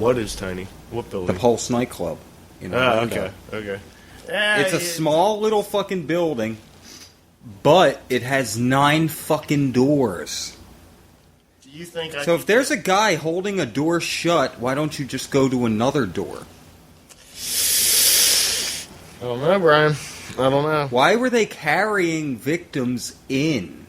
What is tiny? What building? The Pulse nightclub. Okay. It's a small little fucking building, but it has 9 fucking doors. Do you think So if there's a guy holding a door shut, why don't you just go to another door? I don't know, Brian. I don't know. Why were they carrying victims in?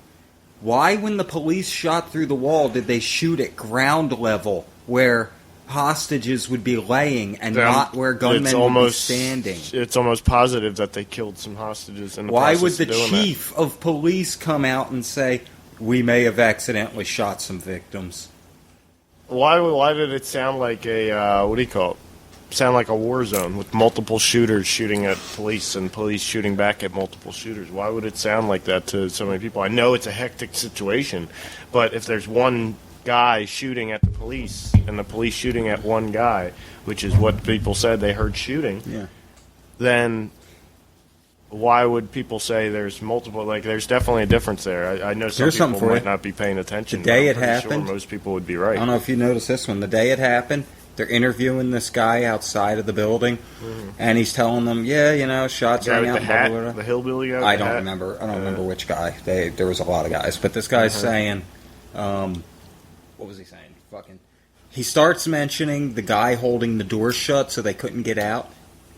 Why, when the police shot through the wall, did they shoot at ground level where hostages would be laying and not where gunmen would be standing? It's almost positive that they killed some hostages in the Why process would the of doing chief of police come out and say, we may have accidentally shot some victims? Why did it sound like a, what do you call it? Sound like a war zone with multiple shooters shooting at police and police shooting back at multiple shooters? Why would it sound like that to so many people? I know it's a hectic situation, but if there's one guy shooting at the police and the police shooting at one guy, which is what people said they heard shooting, then why would people say there's multiple? Like, there's definitely a difference there. I know some people might not be paying attention. The day it happened, sure most people would be right. I don't know if you noticed this one. The day it happened, they're interviewing this guy outside of the building, and he's telling them, shots rang out. The hillbilly guy. I don't remember. I don't remember which guy. There was a lot of guys, but this guy's saying, what was he saying? He starts mentioning the guy holding the door shut so they couldn't get out,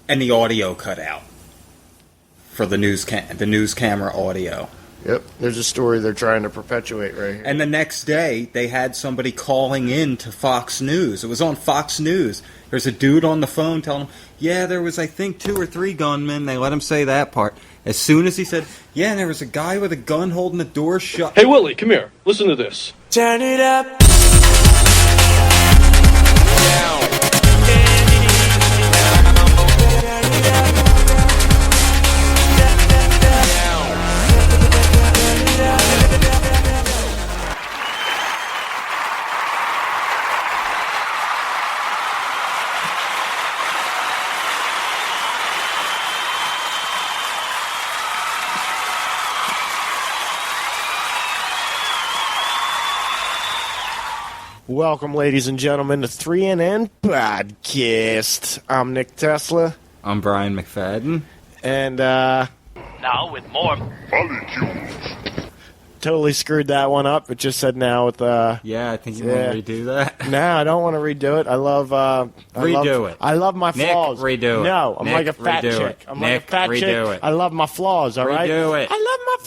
and the audio cut out for the news camera audio. Yep, there's a story they're trying to perpetuate right here. And the next day, they had somebody calling in to Fox News. It was on Fox News. There's a dude on the phone telling them, there was, I think, 2 or 3 gunmen. They let him say that part. As soon as he said, there was a guy with a gun holding the door shut. Hey, Willie, come here. Listen to this. Turn it up. Welcome, ladies and gentlemen, to 3NN Podcast. I'm Nick Tesla. I'm Brian McFadden. And, now with more totally screwed that one up. It just said now with, I think you want to redo that. No, I don't want to redo it. I love, redo it. I love my flaws. Nick, redo it. No, I'm like a fat chick. I'm like a fat chick. I love my flaws, all right? Redo it. I love my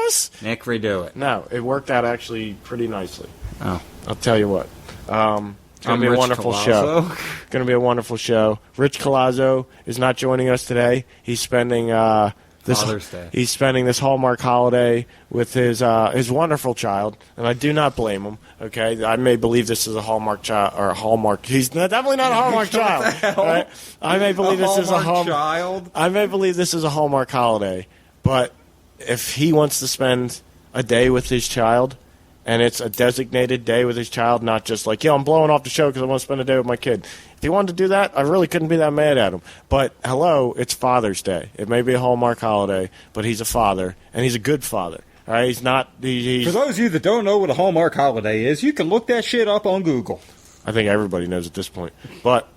flaws. Nick, redo it. No, it worked out actually pretty nicely. Oh. I'll tell you what. It's going to be a wonderful show. Going to be a wonderful show. Rich Colazzo is not joining us today. He's spending Father's Day. He's spending this Hallmark holiday with his wonderful child, and I do not blame him. Okay, I may believe this is a Hallmark child or a Hallmark. He's definitely not a Hallmark child. Right? I may believe this is a Hallmark child. I may believe this is a Hallmark holiday, but if he wants to spend a day with his child, and it's a designated day with his child, not just like, I'm blowing off the show because I want to spend a day with my kid. If he wanted to do that, I really couldn't be that mad at him. But, hello, it's Father's Day. It may be a Hallmark holiday, but he's a father, and he's a good father. All right? He's not... For those of you that don't know what a Hallmark holiday is, you can look that shit up on Google. I think everybody knows at this point. But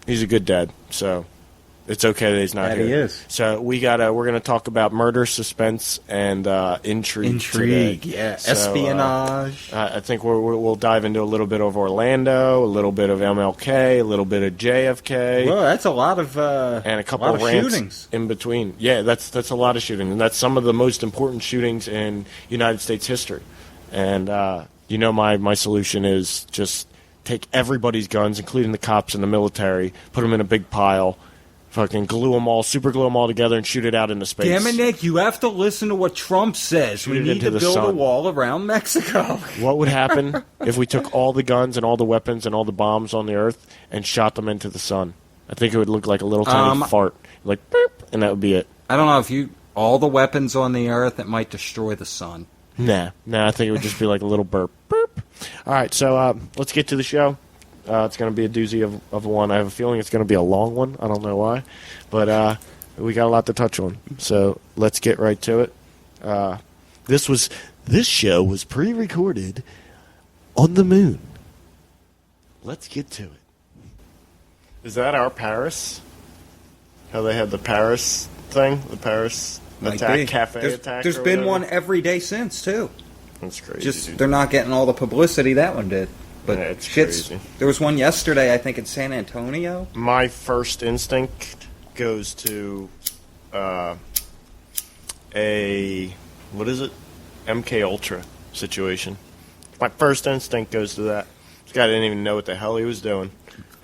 he's a good dad, so... It's okay that he's not here. He is. So we're going to talk about murder, suspense, and intrigue. Intrigue, today. yeah. So, espionage. I think we'll dive into a little bit of Orlando, a little bit of MLK, a little bit of JFK. Well, that's a lot of and a couple of rants shootings in between. Yeah, that's a lot of shootings, and that's some of the most important shootings in United States history. And my solution is just take everybody's guns, including the cops and the military, put them in a big pile. Fucking super glue them all together and shoot it out into space. Damn it, Nick, you have to listen to what Trump says. We need to build a wall around Mexico. What would happen if we took all the guns and all the weapons and all the bombs on the earth and shot them into the sun? I think it would look like a little tiny fart. Like, boop, and that would be it. I don't know, if all the weapons on the earth, it might destroy the sun. Nah, I think it would just be like a little burp. Burp. All right, so let's get to the show. It's going to be a doozy of one. I have a feeling it's going to be a long one. I don't know why. But we got a lot to touch on. So let's get right to it. This show was pre-recorded on the moon. Let's get to it. Is that our Paris? How they had the Paris thing? The Paris attack, cafe attack? There's been one every day since, too. That's crazy. Just, they're not getting all the publicity that one did. But yeah, it's crazy. There was one yesterday, I think, in San Antonio. My first instinct goes to what is it? MK Ultra situation. My first instinct goes to that. This guy didn't even know what the hell he was doing.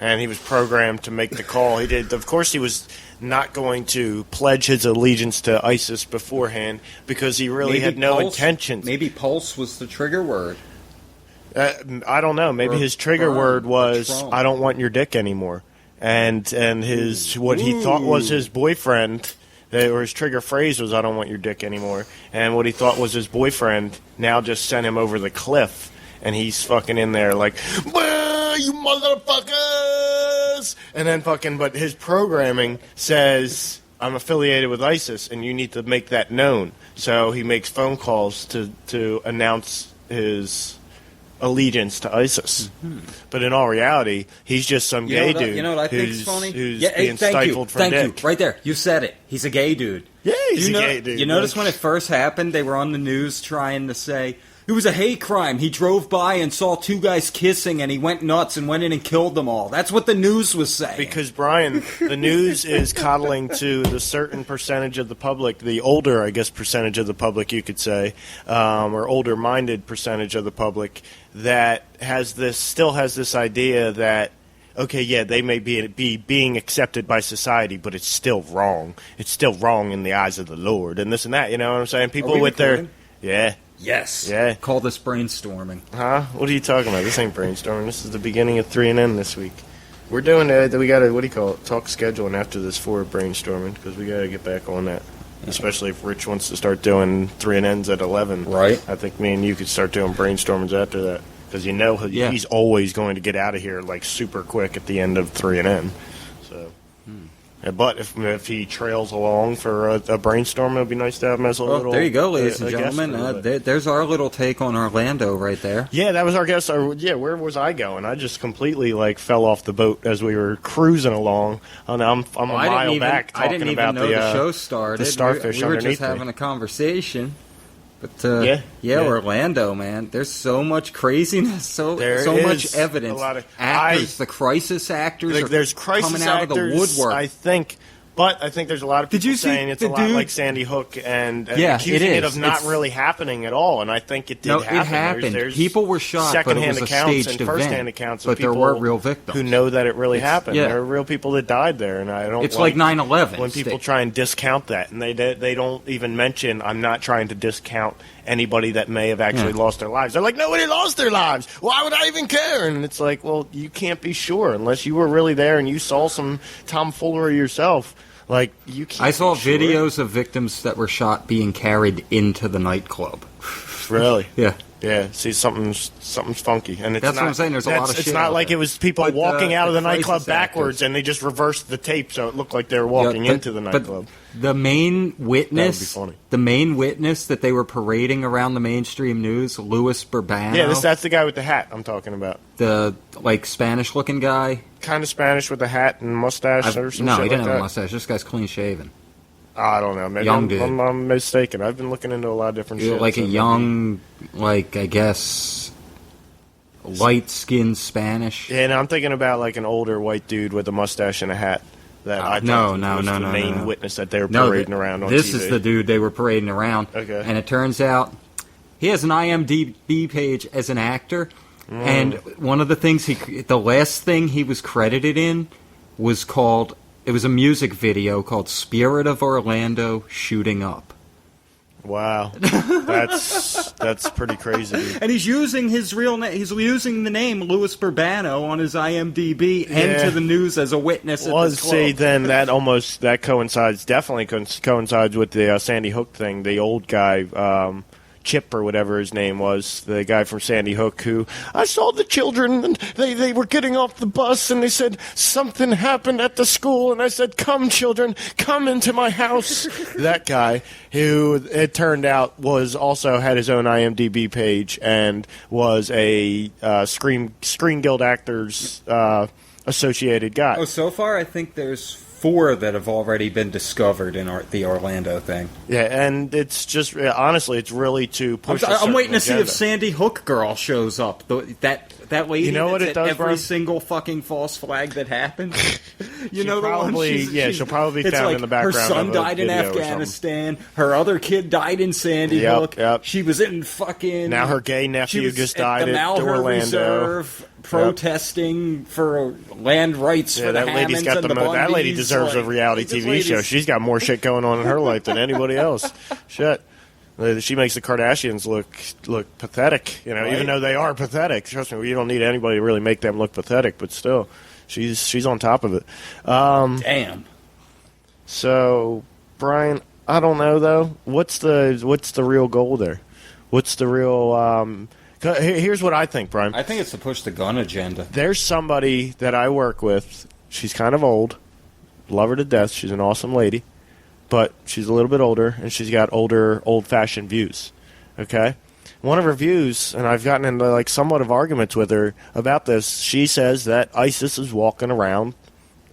And he was programmed to make the call. He did. Of course, he was not going to pledge his allegiance to ISIS beforehand because he really had no intentions. Maybe Pulse was the trigger word. I don't know. Maybe his trigger word was, "I don't want your dick anymore," and what he thought was his boyfriend, or his trigger phrase was, "I don't want your dick anymore," and what he thought was his boyfriend now just sent him over the cliff, and he's fucking in there like, "You motherfuckers!" and then but his programming says, "I'm affiliated with ISIS, and you need to make that known." So he makes phone calls to announce his allegiance to ISIS. Mm-hmm. But in all reality, he's just some gay dude. You know what I think's funny? Who's being stifled for dick. Thank you. Right there. You said it. He's a gay dude. Yeah, he's a gay dude. You notice when it first happened, they were on the news trying to say, it was a hate crime. He drove by and saw two guys kissing, and he went nuts and went in and killed them all. That's what the news was saying. Because, Brian, the news is coddling to the certain percentage of the public, the older, I guess, percentage of the public, you could say, or older-minded percentage of the public, that still has this idea that, okay, yeah, they may be being accepted by society, but it's still wrong. It's still wrong in the eyes of the Lord, and this and that. You know what I'm saying? People with recording? Yeah. Yes. Yeah. Call this brainstorming. Huh? What are you talking about? This ain't brainstorming. This is the beginning of 3NN this week. We're doing we got to, talk scheduling after this for brainstorming, because we got to get back on that. Especially if Rich wants to start doing 3NNs at 11. Right. I think me and you could start doing brainstormings after that. Because he's always going to get out of here like super quick at the end of 3NN. So, but if he trails along for a brainstorm, it would be nice to have him as a little. There you go, ladies and gentlemen. There's our little take on Orlando right there. Yeah, that was our guess. Where was I going? I just completely fell off the boat as we were cruising along. I'm a mile back talking I didn't even about know the show started. The starfish we were underneath just having a conversation. But yeah, Orlando, man. There's so much craziness, so much evidence. Actors, the crisis actors, there's crisis coming out actors, of the woodwork. I think there's a lot of people saying it's a lot like Sandy Hook and accusing it of not really happening at all. And I think it did happen. It happened. There's people were shot, secondhand but it was a accounts staged and first-hand accounts of but people there were real victims who know that it really happened. Yeah. There are real people that died there, and I don't. It's like 9/11 when people try and discount that, and they don't even mention. I'm not trying to discount anybody that may have actually lost their lives. They're like, nobody lost their lives. Why would I even care? And it's like, well, you can't be sure unless you were really there and you saw some tomfoolery yourself. Like, you can't. I saw videos of victims that were shot being carried into the nightclub. Really? Yeah. Yeah, see, something's funky, and it's that's not, what I'm saying. There's a lot of shit. It's not like there. It was people walking out of the nightclub backwards, and they just reversed the tape so it looked like they were walking into the nightclub. But the main witness, that would be funny. that they were parading around the mainstream news, Louis Burbano. Yeah, that's the guy with the hat I'm talking about. The Spanish-looking guy, kind of Spanish with a hat and mustache or something. No, he didn't have a mustache. This guy's clean shaven. I don't know. Maybe young dude. I'm mistaken. I've been looking into a lot of different shit. Like a young, I guess, light-skinned Spanish. Yeah, no, I'm thinking about like an older white dude with a mustache and a hat. That I was the main witness that they were parading around on this TV. Is the dude they were parading around. Okay. And it turns out he has an IMDb page as an actor. And one of the things the last thing he was credited in was called... It was a music video called "Spirit of Orlando Shooting Up." Wow, that's pretty crazy. Dude. And he's using his real name. He's using the name Louis Burbano on his IMDb and to the news as a witness. At this club. See, then that definitely coincides with the Sandy Hook thing. The old guy. Chip or whatever his name was, the guy from Sandy Hook, who I saw the children and they were getting off the bus and they said something happened at the school and I said, come children, come into my house. That guy who it turned out also had his own IMDb page and was a Screen Guild Actors associated guy. Oh, so far I think there's 4 that have already been discovered in the Orlando thing. Yeah, and it's just honestly, it's really to push. I'm waiting to see agenda. if Sandy Hook girl shows up. That lady. You know what that's it does, at every bro? single fucking false flag that happens. You know the probably, one. she'll probably be it's found like in the background. Her son of a died in video or Afghanistan. Her other kid died in Sandy Hook. Yep. She was in fucking. Now her gay she nephew was just at died the at Malheur Orlando. Reserve, protesting for land rights. Yeah, for that the Hammonds lady's got and the the that lady Bundys. deserves a reality this TV show. lady's- She's got more shit going on in her life than anybody else. Shit. She makes the Kardashians look pathetic, Right. even though they are pathetic. Trust me, you don't need anybody to really make them look pathetic, but still, she's on top of it. Damn. So, Brian, I don't know though. What's the real goal there? What's the real? Here's what I think, Brian. I think it's to push the gun agenda. There's somebody that I work with. She's kind of old. Love her to death. She's an awesome lady. But she's a little bit older, and she's got older, old-fashioned views. Okay? One of her views, and I've gotten into like somewhat of arguments with her about this, she says that ISIS is walking around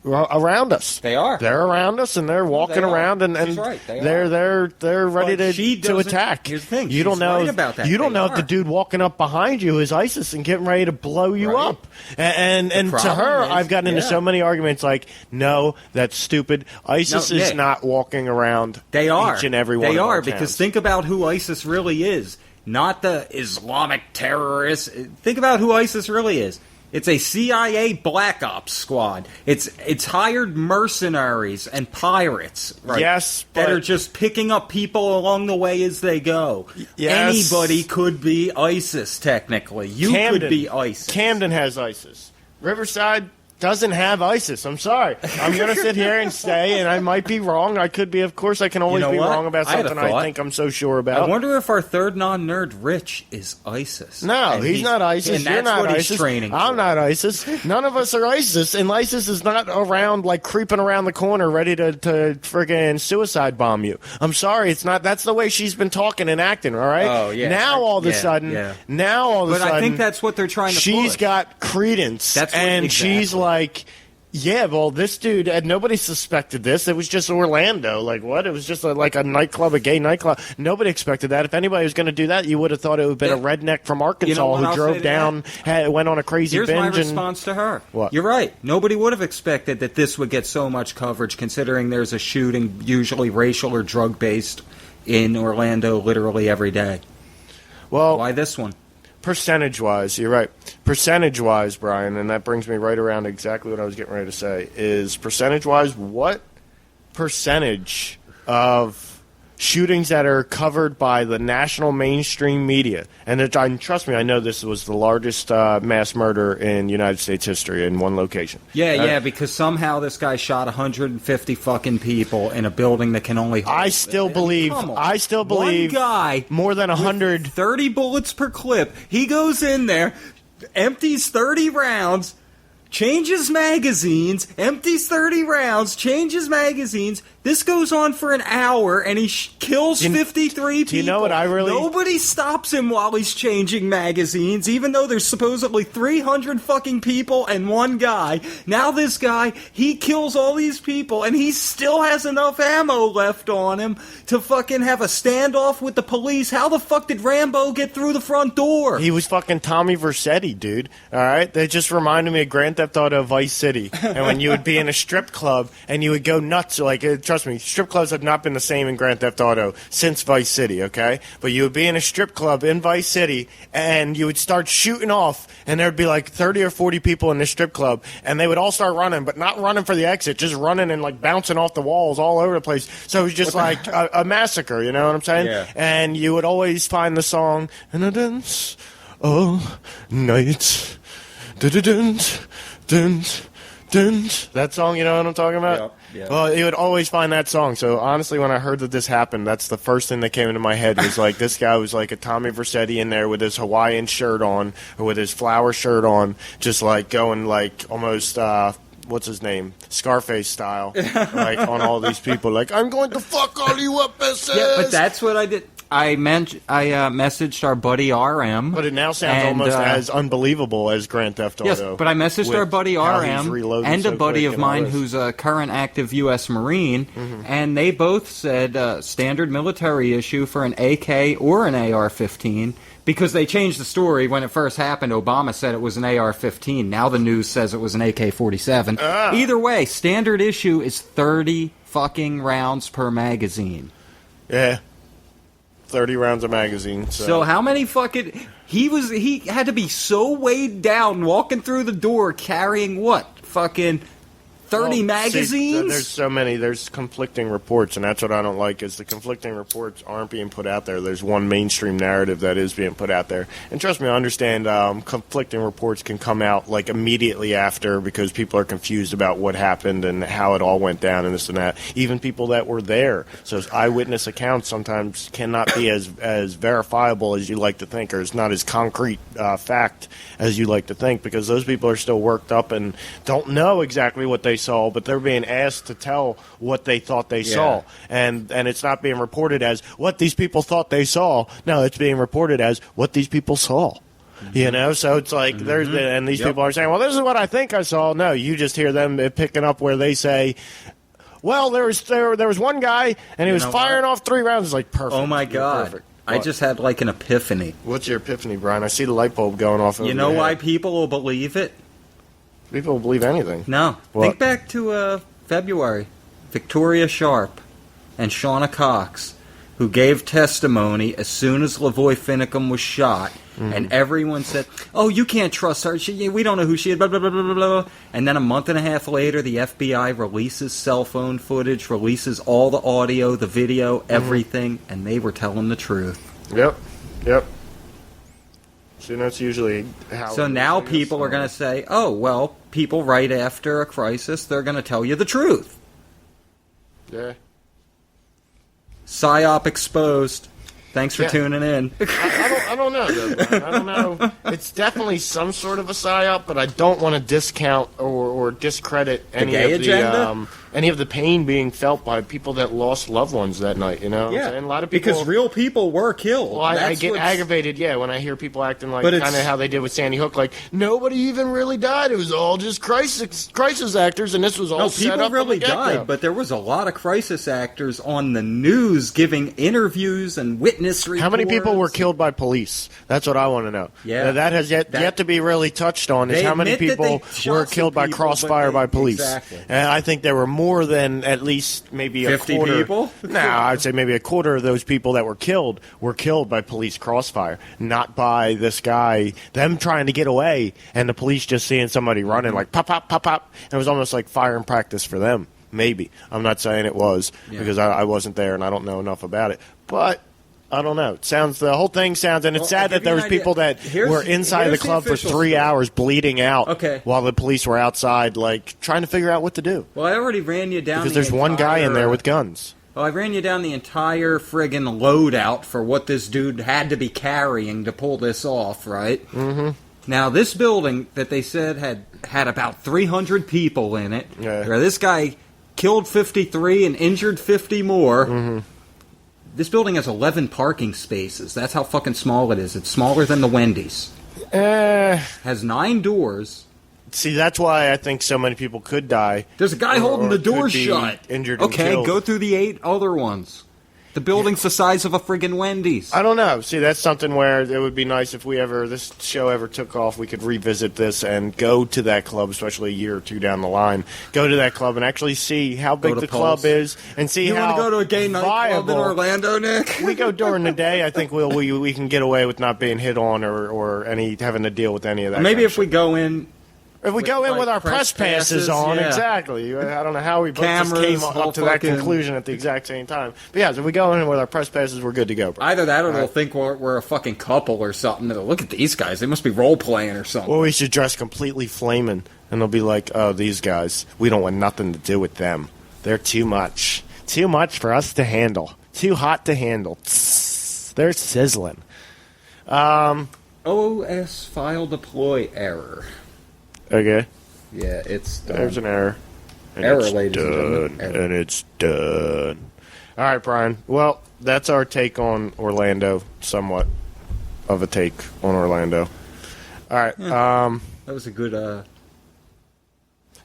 us. They are. They're around us, and they're walking they are. around, and She's right. They they're ready But she to doesn't- attack. Here's the thing. You don't She's know right about that. you don't They know if are. the dude walking up behind you is ISIS and getting ready to blow you Right. up. And to problem her, is- I've gotten into yeah. so many arguments like, no, that's stupid. ISIS No, is yeah. not walking around. They are. Each and every one. They of are our because towns. think about who ISIS really is. Not the Islamic terrorists. Think about who ISIS really is. It's a CIA black ops squad. It's hired mercenaries and pirates, right? Yes, that but- are just picking up people along the way as they go. Yes. Anybody could be ISIS. Technically, you could be ISIS. Camden has ISIS. Riverside doesn't have ISIS. I'm sorry. I'm going to sit here and say, and I might be wrong. I could be. Of course, I can always know be what? wrong about I had a something I thought. think I'm so sure I about. wonder if our third non-nerd, Rich, is ISIS. No, And he's not ISIS. And You're that's not what ISIS. he's training I'm for. not ISIS. None of us are ISIS, and ISIS is not around like creeping around the corner, ready to friggin' suicide bomb you. I'm sorry, it's not. That's the way she's been talking and acting. All right. Oh, yeah. Now all of a Yeah, sudden, yeah. now all of a But sudden, I think that's what they're trying to she's push. got credence, That's what- and exactly. she's like. Yeah, well, this dude, nobody suspected this. It was just Orlando. Like, what? It was just like a nightclub, a gay nightclub. Nobody expected that. If anybody was going to do that, you would have thought it would have been a redneck from Arkansas what who I'll say drove to down, went on a crazy Here's my binge. and response to her. What? You're right. Nobody would have expected that this would get so much coverage, considering there's a shooting, usually racial or drug-based, in Orlando literally every day. Well, Why this one? percentage-wise, you're right. Percentage-wise, Brian, and that brings me right around to exactly what I was getting ready to say, is percentage-wise, what percentage of shootings that are covered by the national mainstream media, and trust me, I know this was the largest mass murder in United States history in one location. Yeah, because somehow this guy shot 150 fucking people in a building that can only hold. I still believe Come on. one guy more than 100. 30 bullets per clip. He goes in there, empties 30 rounds, changes magazines, empties 30 rounds, changes magazines. This goes on for an hour, and he kills 53 people. Do you know what I really... Nobody stops him while he's changing magazines, even though there's supposedly 300 fucking people and one guy. Now this guy, he kills all these people, and he still has enough ammo left on him to fucking have a standoff with the police. How the fuck did Rambo get through the front door? He was fucking Tommy Vercetti, dude. All right? They just reminded me of Grand Theft Auto Vice City. And when you would be in a strip club and you would go nuts, like, trust me, strip clubs have not been the same in Grand Theft Auto since Vice City, okay? But you would be in a strip club in Vice City and you would start shooting off, and there would be like 30 or 40 people in the strip club, and they would all start running, but not running for the exit, just running and like bouncing off the walls all over the place. So it was just like a massacre, you know what I'm saying? Yeah. And you would always find the song, and I dance all night. Dun-dun-dun, dun, dun. That song, you know what I'm talking about? Yep, yep. Well, you would always find that song. So honestly, when I heard that this happened, that's the first thing that came into my head was like this guy was like a Tommy Vercetti in there with his Hawaiian shirt on or with his flower shirt on, just like going like almost what's his name, Scarface style, like on all these people. Like, I'm going to fuck all you up, SS. Yeah, but that's what I did. I messaged our buddy RM. But it now sounds and, almost as unbelievable as Grand Theft Auto. Yes, but I messaged our buddy RM and a buddy of mine who's a current active U.S. Marine, and they both said standard military issue for an AK or an AR-15, because they changed the story. When it first happened, Obama said it was an AR-15. Now the news says it was an AK-47. Either way, standard issue is 30 fucking rounds per magazine. Yeah. 30 rounds of magazine. So how many fucking... He had to be so weighed down walking through the door carrying what? Fucking 30 magazines? See, there's so many. There's conflicting reports, and that's what I don't like, is the conflicting reports aren't being put out there. There's one mainstream narrative that is being put out there. And trust me, I understand conflicting reports can come out like immediately after because people are confused about what happened and how it all went down and this and that. Even people that were there. So eyewitness accounts sometimes cannot be as verifiable as you like to think, or it's not as concrete fact as you like to think, because those people are still worked up and don't know exactly what they saw, but they're being asked to tell what they thought they saw, and it's not being reported as what these people thought they saw. No, it's being reported as what these people saw. You know, so it's like and these people are saying, well, this is what I think I saw. No, you just hear them picking up where they say, well, there was one guy and he was firing off 3 rounds. It's like, perfect. Oh my God. Perfect. I just had like an epiphany. What's your epiphany, Brian? I see the light bulb going off. You know why people will believe it? People will believe anything. No. What? Think back to February. Victoria Sharp and Shauna Cox, who gave testimony as soon as Lavoy Finicum was shot, and everyone said, oh, you can't trust her. We don't know who she is, blah, blah, blah, blah, blah. And then a month and a half later, the FBI releases cell phone footage, releases all the audio, the video, everything, and they were telling the truth. Yep. So that's usually how... So now people are going to say, oh, well, people right after a crisis, they're going to tell you the truth. Yeah. PSYOP exposed. Thanks for tuning in. I don't know, though, Brian. I don't know. It's definitely some sort of a psyop, but I don't want to discount or discredit any of the pain being felt by people that lost loved ones that night. You know, yeah, and a lot of people, because real people were killed. Well, I get aggravated, when I hear people acting like kind of how they did with Sandy Hook, like nobody even really died. It was all just crisis actors, and this was all set up. People really died, but there was a lot of crisis actors on the news giving interviews and witness reports. How many people were killed by police? That's what I want to know. Yeah, that has yet to be really touched on. Is how many people were killed by crossfire by police? Exactly. And I think there were more than at least maybe 50 a quarter. people? No, I'd say maybe a quarter of those people that were killed by police crossfire, not by this guy. Them trying to get away, and the police just seeing somebody running like pop, pop, pop, pop. And it was almost like fire and practice for them. Maybe. I'm not saying it was because I wasn't there and I don't know enough about it. But I don't know. The whole thing sounds, and it's sad that there was people that were inside the club for 3 hours bleeding out while the police were outside, like, trying to figure out what to do. Well, I already ran you down because there's one guy in there with guns. Well, I ran you down the entire friggin' loadout for what this dude had to be carrying to pull this off, right? Mm-hmm. Now, this building that they said had about 300 people in it, where this guy killed 53 and injured 50 more. Mm-hmm. This building has 11 parking spaces. That's how fucking small it is. It's smaller than the Wendy's. Has 9 doors. See, that's why I think so many people could die. There's a guy holding the door shut. Injured and killed. Go through the 8 other ones. The building's the size of a friggin' Wendy's. I don't know. See, that's something where it would be nice if this show ever took off, we could revisit this and go to that club, especially a year or two down the line. Go to that club and actually see how big the club is and see how You want to go to a gay nightclub in Orlando, Nick? We go during the day. I think we can get away with not being hit on or having to deal with any of that. Maybe if we go in... If we go in with our press passes on, exactly. I don't know how we both just came up to that conclusion at the exact same time. But yeah, if we go in with our press passes, we're good to go. Bro. Either that or they'll think we're a fucking couple or something. They'll look at these guys. They must be role-playing or something. Well, we should dress completely flaming. And they'll be like, oh, these guys, we don't want nothing to do with them. They're too much. Too much for us to handle. Too hot to handle. They're sizzling. OS file deploy error. Okay. Yeah, it's done. There's an error. Error, ladies and gentlemen. And it's done. All right, Brian. Well, that's our take on Orlando. Somewhat of a take on Orlando. All right. That was a good.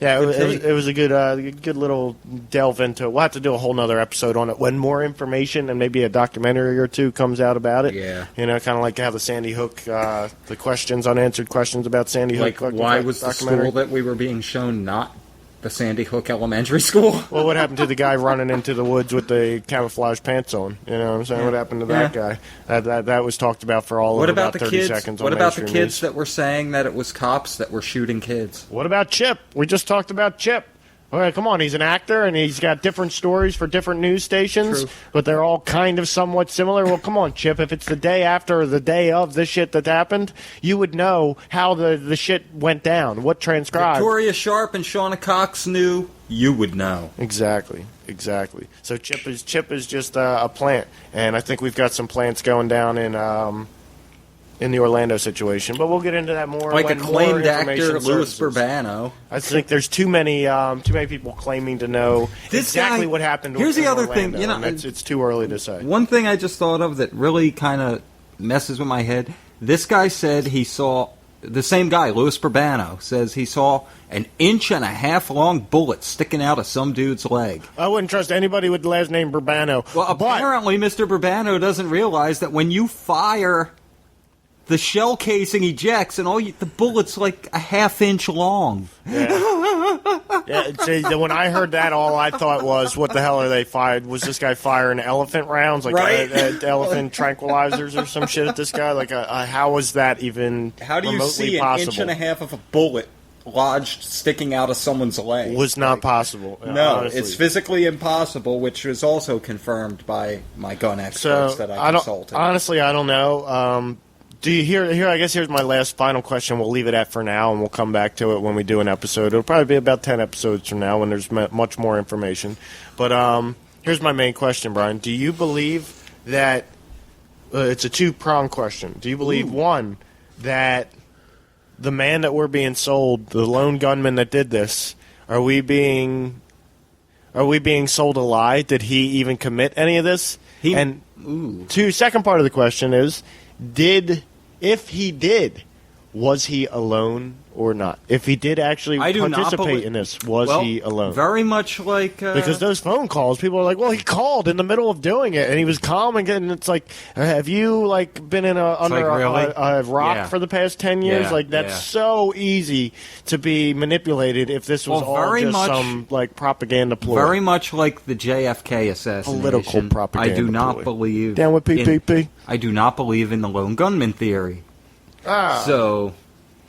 Yeah, Good it was a good little delve into it. We'll have to do a whole nother episode on it when more information and maybe a documentary or two comes out about it. Yeah. You know, kind of like how the Sandy Hook, the unanswered questions about Sandy Hook. Like, why was the school that we were being shown not the Sandy Hook Elementary School? Well, what happened to the guy running into the woods with the camouflage pants on? You know what I'm saying? What happened to that guy? That was talked about for all of about 30 seconds. What about the kids that were saying that it was cops that were shooting kids? What about Chip? We just talked about Chip. All right, come on. He's an actor, and he's got different stories for different news stations, but they're all kind of somewhat similar. Well, come on, Chip. If it's the day after or the day of this shit that happened, you would know how the shit went down, what transcribed. Victoria Sharp and Shauna Cox knew. You would know. Exactly. So Chip is just a plant, and I think we've got some plants going down in the Orlando situation, but we'll get into that more. Like when acclaimed more actor Louis surfaces. Burbano. I think there's too many people claiming to know exactly what happened. Here's the other Orlando, thing, and it's too early to say. One thing I just thought of that really kind of messes with my head. This guy said he saw, the same guy, Louis Burbano, says he saw an 1.5-inch long bullet sticking out of some dude's leg. I wouldn't trust anybody with the last name Burbano. Well, apparently Mr. Burbano doesn't realize that when you fire, the shell casing ejects, and the bullet's like a 1/2 inch long. Yeah, see, when I heard that, all I thought was, what the hell are they fired? Was this guy firing elephant rounds, like elephant tranquilizers or some shit at this guy? Like, how was that even How do you remotely see an possible? 1.5 inch of a bullet lodged sticking out of someone's leg? Was not possible. No, honestly. it's physically impossible, which was also confirmed by my gun experts that I consulted. Honestly, I don't know. Do you hear? I guess here's my last final question. We'll leave it at for now, and we'll come back to it when we do an episode. It'll probably be about 10 episodes from now when there's much more information. But here's my main question, Brian. Do you believe that it's a two-pronged question? Do you believe, one, that the man that we're being sold, the lone gunman that did this, are we being sold a lie? Did he even commit any of this? Second part of the question is, if he did, was he alone or not? If he did actually participate in this, was he alone? Very much like... because those phone calls, people are like, well, he called in the middle of doing it, and he was calm, and it's like, have you been in under a rock for the past 10 years? Yeah, that's so easy to be manipulated if this was some propaganda ploy. Very much like the JFK assassination. Political propaganda I do not ploy. believe... Down with PPP? I do not believe in the lone gunman theory. So...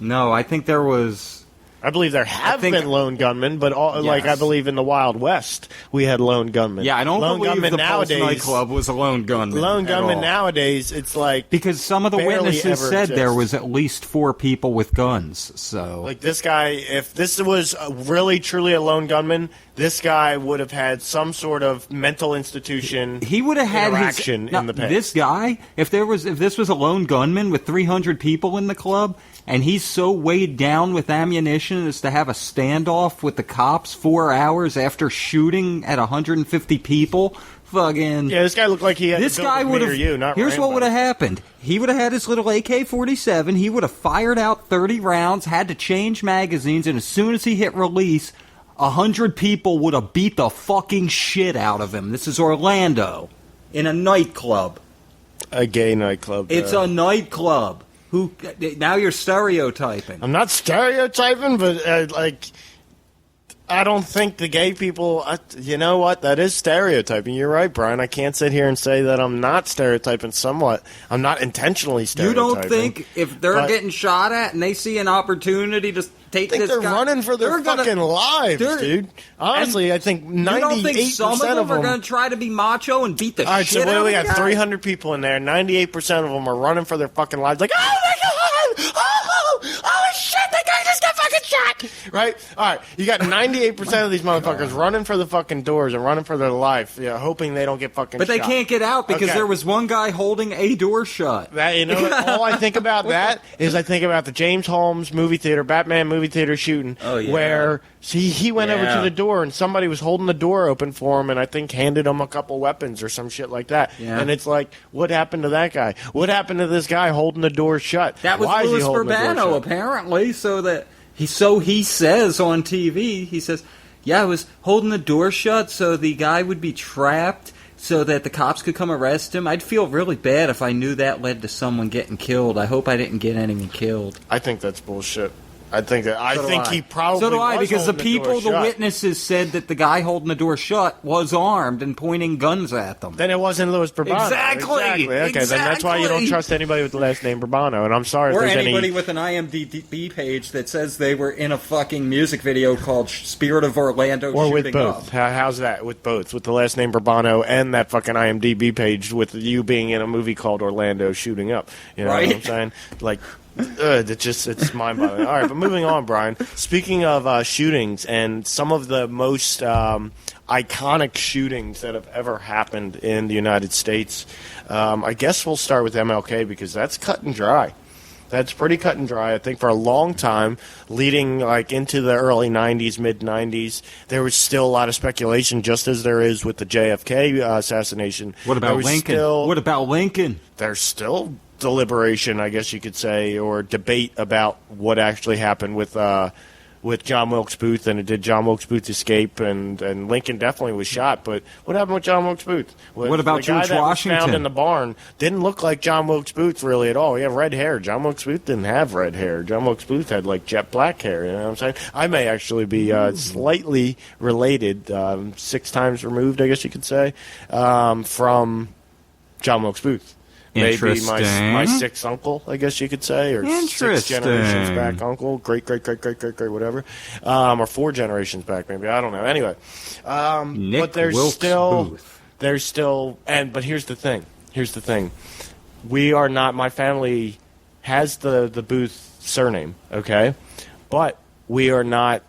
No, I think there was... I believe there have been lone gunmen, but I believe in the Wild West we had lone gunmen. Yeah, I don't believe the Pulse nowadays, nightclub was a lone gunman. Lone gunman nowadays, it's like... Because some of the witnesses said there was at least 4 people with guns, so... Like this guy, if this was really truly a lone gunman, this guy would have had some sort of mental institution he would have had interaction in the past. This guy, if this was a lone gunman with 300 people in the club... And he's so weighed down with ammunition as to have a standoff with the cops 4 hours after shooting at 150 people. Fucking... Yeah, this guy looked like he had this guy would have. Here's what would have happened. He would have had his little AK-47. He would have fired out 30 rounds, had to change magazines, and as soon as he hit release, 100 people would have beat the fucking shit out of him. This is Orlando. In a nightclub. A gay nightclub. It's a nightclub. Now you're stereotyping. I'm not stereotyping, but I don't think the gay people. You know what? That is stereotyping. You're right, Brian. I can't sit here and say that I'm not stereotyping. Somewhat, I'm not intentionally stereotyping. You don't think if they're getting shot at and they see an opportunity to take this guy, they're running for their fucking lives, dude. Honestly, I think 98% of them are going to try to be macho and beat the shit out of the guy? All right, so we got 300 people in there. 98% of them are running for their fucking lives. Like, oh my god! Oh shit! The guy just got fucking shot! Right? All right. You got 98% of these motherfuckers running for the fucking doors and running for their life, hoping they don't get fucking But they shot. can't get out because there was one guy holding a door shut. That, all I think about that is I think about the James Holmes movie theater, Batman movie theater shooting, where he went over to the door and somebody was holding the door open for him and I think handed him a couple weapons or some shit like that. Yeah. And it's like, what happened to that guy? What happened to this guy holding the door shut? That was Louis Urbano, apparently, so he says on TV, he says, I was holding the door shut so the guy would be trapped so that the cops could come arrest him. I'd feel really bad if I knew that led to someone getting killed. I hope I didn't get anyone killed. I think that's bullshit. I think he probably So do I, was because the holding people, door shut. witnesses said that the guy holding the door shut was armed and pointing guns at them. Then it wasn't Louis Bourbano. Exactly. Okay, then that's why you don't trust anybody with the last name Bourbano. And I'm sorry or if there's anybody with an IMDb page that says they were in a fucking music video called Spirit of Orlando or with Shooting both. Up. How's that? With both. With the last name Bourbano and that fucking IMDb page with you being in a movie called Orlando Shooting Up. You know what I'm saying? Like... it's mind-boggling. All right, but moving on, Brian. Speaking of shootings and some of the most iconic shootings that have ever happened in the United States, I guess we'll start with MLK because that's cut and dry. That's pretty cut and dry. I think for a long time, leading into the early 90s, mid-90s, there was still a lot of speculation, just as there is with the JFK assassination. What about Lincoln? There's still deliberation, I guess you could say, or debate about what actually happened with John Wilkes Booth, and did John Wilkes Booth escape? And Lincoln definitely was shot, but what happened with John Wilkes Booth? What about George Washington? Washington? Found in the barn didn't look like John Wilkes Booth really at all. He had red hair. John Wilkes Booth didn't have red hair. John Wilkes Booth had jet black hair. You know what I'm saying? I may actually be slightly related, 6 times removed, I guess you could say, from John Wilkes Booth. Maybe my 6th uncle, I guess you could say, or 6 generations back uncle, great, whatever, or 4 generations back, maybe, I don't know. Anyway, but there's still, but here's the thing, we are not. My family has the Booth surname, okay, but we are not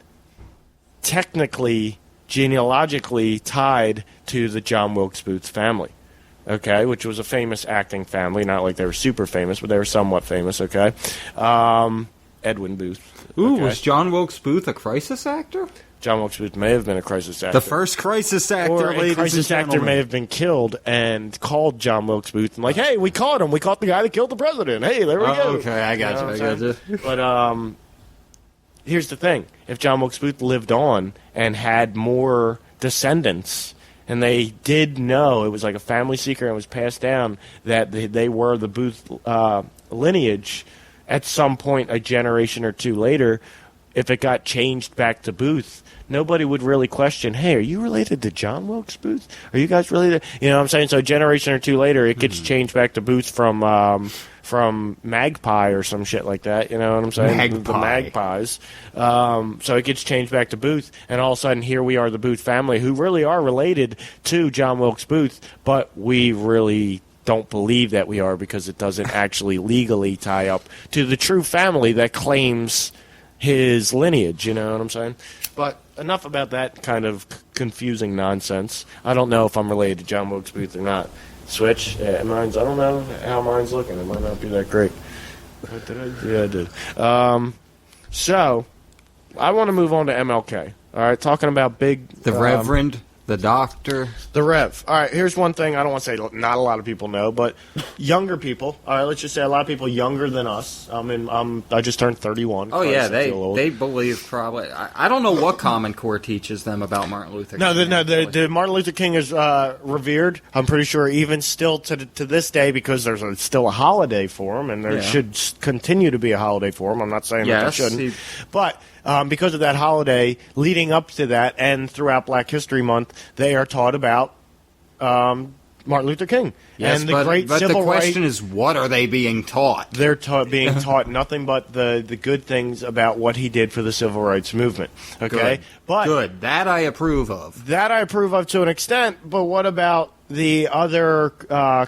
technically genealogically tied to the John Wilkes Booth family. Okay, which was a famous acting family. Not like they were super famous, but they were somewhat famous, okay? Edwin Booth. Ooh, was John Wilkes Booth a crisis actor? John Wilkes Booth may have been a crisis actor. The first crisis actor, or a crisis actor may have been killed and called John Wilkes Booth and hey, we caught him. We caught the guy that killed the president. Hey, there we go. Okay, I got you. But here's the thing. If John Wilkes Booth lived on and had more descendants... And they did know, it was like a family secret and it was passed down, that they were the Booth lineage. At some point, a generation or two later, if it got changed back to Booth, nobody would really question, hey, are you related to John Wilkes Booth? Are you guys related? You know what I'm saying? So a generation or two later, it gets changed back to Booth from Magpie or some shit like that, you know what I'm saying? The Magpies. So it gets changed back to Booth, and all of a sudden here we are, the Booth family, who really are related to John Wilkes Booth, but we really don't believe that we are because it doesn't actually legally tie up to the true family that claims his lineage, you know what I'm saying? But enough about that kind of confusing nonsense. I don't know if I'm related to John Wilkes Booth or not. Switch. I don't know how mine's looking. It might not be that great. What did I do? Yeah, I did. So, I want to move on to MLK. All right, talking about the Reverend, the Doctor. The Rev. All right, here's one thing I don't want to say not a lot of people know, but younger people, all right, let's just say a lot of people younger than us. I just turned 31. Oh, yeah, they believe probably. I don't know what Common Core teaches them about Martin Luther King. The Martin Luther King is revered, I'm pretty sure, even still to this day, because there's still a holiday for him, and there should continue to be a holiday for him. I'm not saying that there shouldn't. But because of that holiday, leading up to that and throughout Black History Month, they are taught about Martin Luther King and the great civil rights. But the question is, what are they being taught? They're being taught nothing but the good things about what he did for the civil rights movement. Okay, Good. That I approve of. That I approve of to an extent. But what about the other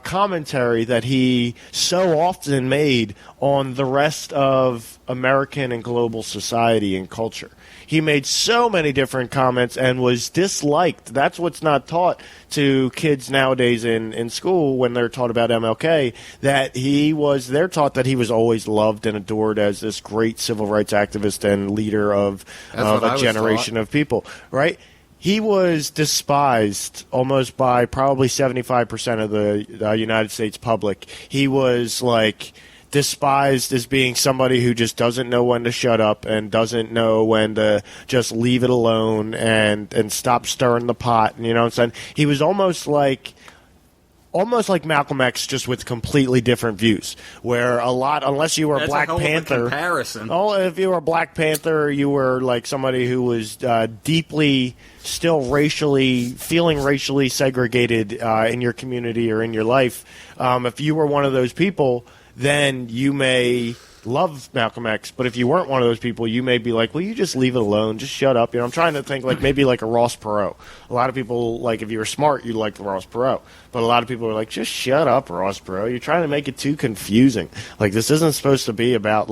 commentary that he so often made on the rest of American and global society and culture. He made so many different comments and was disliked. That's what's not taught to kids nowadays in school when they're taught about MLK, that they're taught that he was always loved and adored as this great civil rights activist and leader of a generation of people, right? He was despised almost by probably 75% of the United States public. He was despised as being somebody who just doesn't know when to shut up and doesn't know when to just leave it alone and stop stirring the pot. You know what I'm saying? He was almost like Malcolm X, just with completely different views. Where unless you were a Black Panther, comparison. If you were a Black Panther, you were like somebody who was deeply still feeling racially segregated in your community or in your life. If you were one of those people, then you may love Malcolm X, but if you weren't one of those people, you may be like, well, you just leave it alone, just shut up. I'm trying to think maybe like a Ross Perot. A lot of people, if you were smart, you'd like Ross Perot, but a lot of people are like, just shut up, Ross Perot. You're trying to make it too confusing. This isn't supposed to be about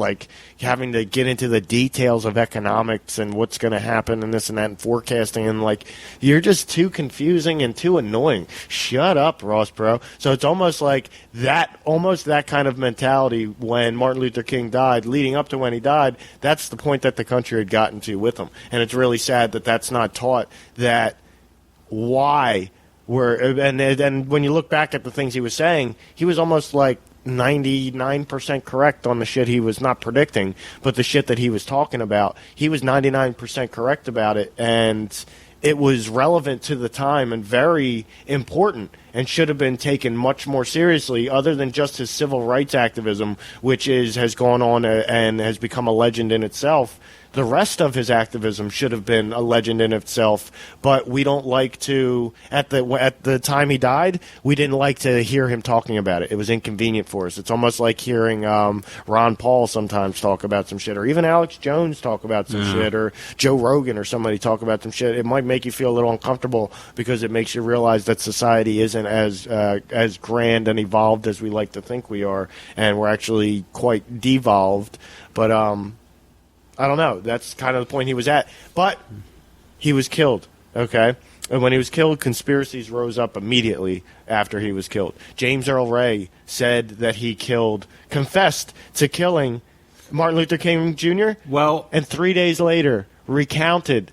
having to get into the details of economics and what's going to happen and this and that and forecasting, and you're just too confusing and too annoying. Shut up, Ross Perot. So it's almost like that kind of mentality when Martin Luther King died, leading up to when he died. That's the point that the country had gotten to with him, and it's really sad that that's not taught. And when you look back at the things he was saying, he was almost 99% correct on the shit he was not predicting, but the shit that he was talking about, he was 99% correct about it, and it was relevant to the time and very important and should have been taken much more seriously, other than just his civil rights activism, which has gone on and has become a legend in itself. The rest of his activism should have been a legend in itself, but we don't like to, at the time he died, we didn't like to hear him talking about it. It was inconvenient for us. It's almost like hearing Ron Paul sometimes talk about some shit, or even Alex Jones talk about some shit, or Joe Rogan or somebody talk about some shit. It might make you feel a little uncomfortable because it makes you realize that society isn't as grand and evolved as we like to think we are, and we're actually quite devolved. But I don't know. That's kind of the point he was at. But he was killed, okay? And when he was killed, conspiracies rose up immediately after he was killed. James Earl Ray said that he confessed to killing Martin Luther King Jr. Well, and 3 days later recounted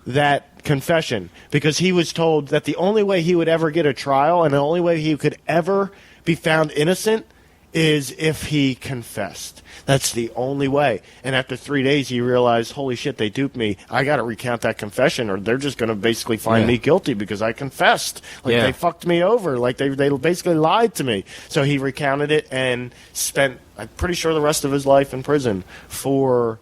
that confession, because he was told that the only way he would ever get a trial and the only way he could ever be found innocent is if he confessed. That's the only way. And after 3 days, he realized, holy shit, they duped me. I got to recount that confession, or they're just going to basically find me guilty because I confessed. They fucked me over. They basically lied to me. So he recounted it and spent, I'm pretty sure, the rest of his life in prison for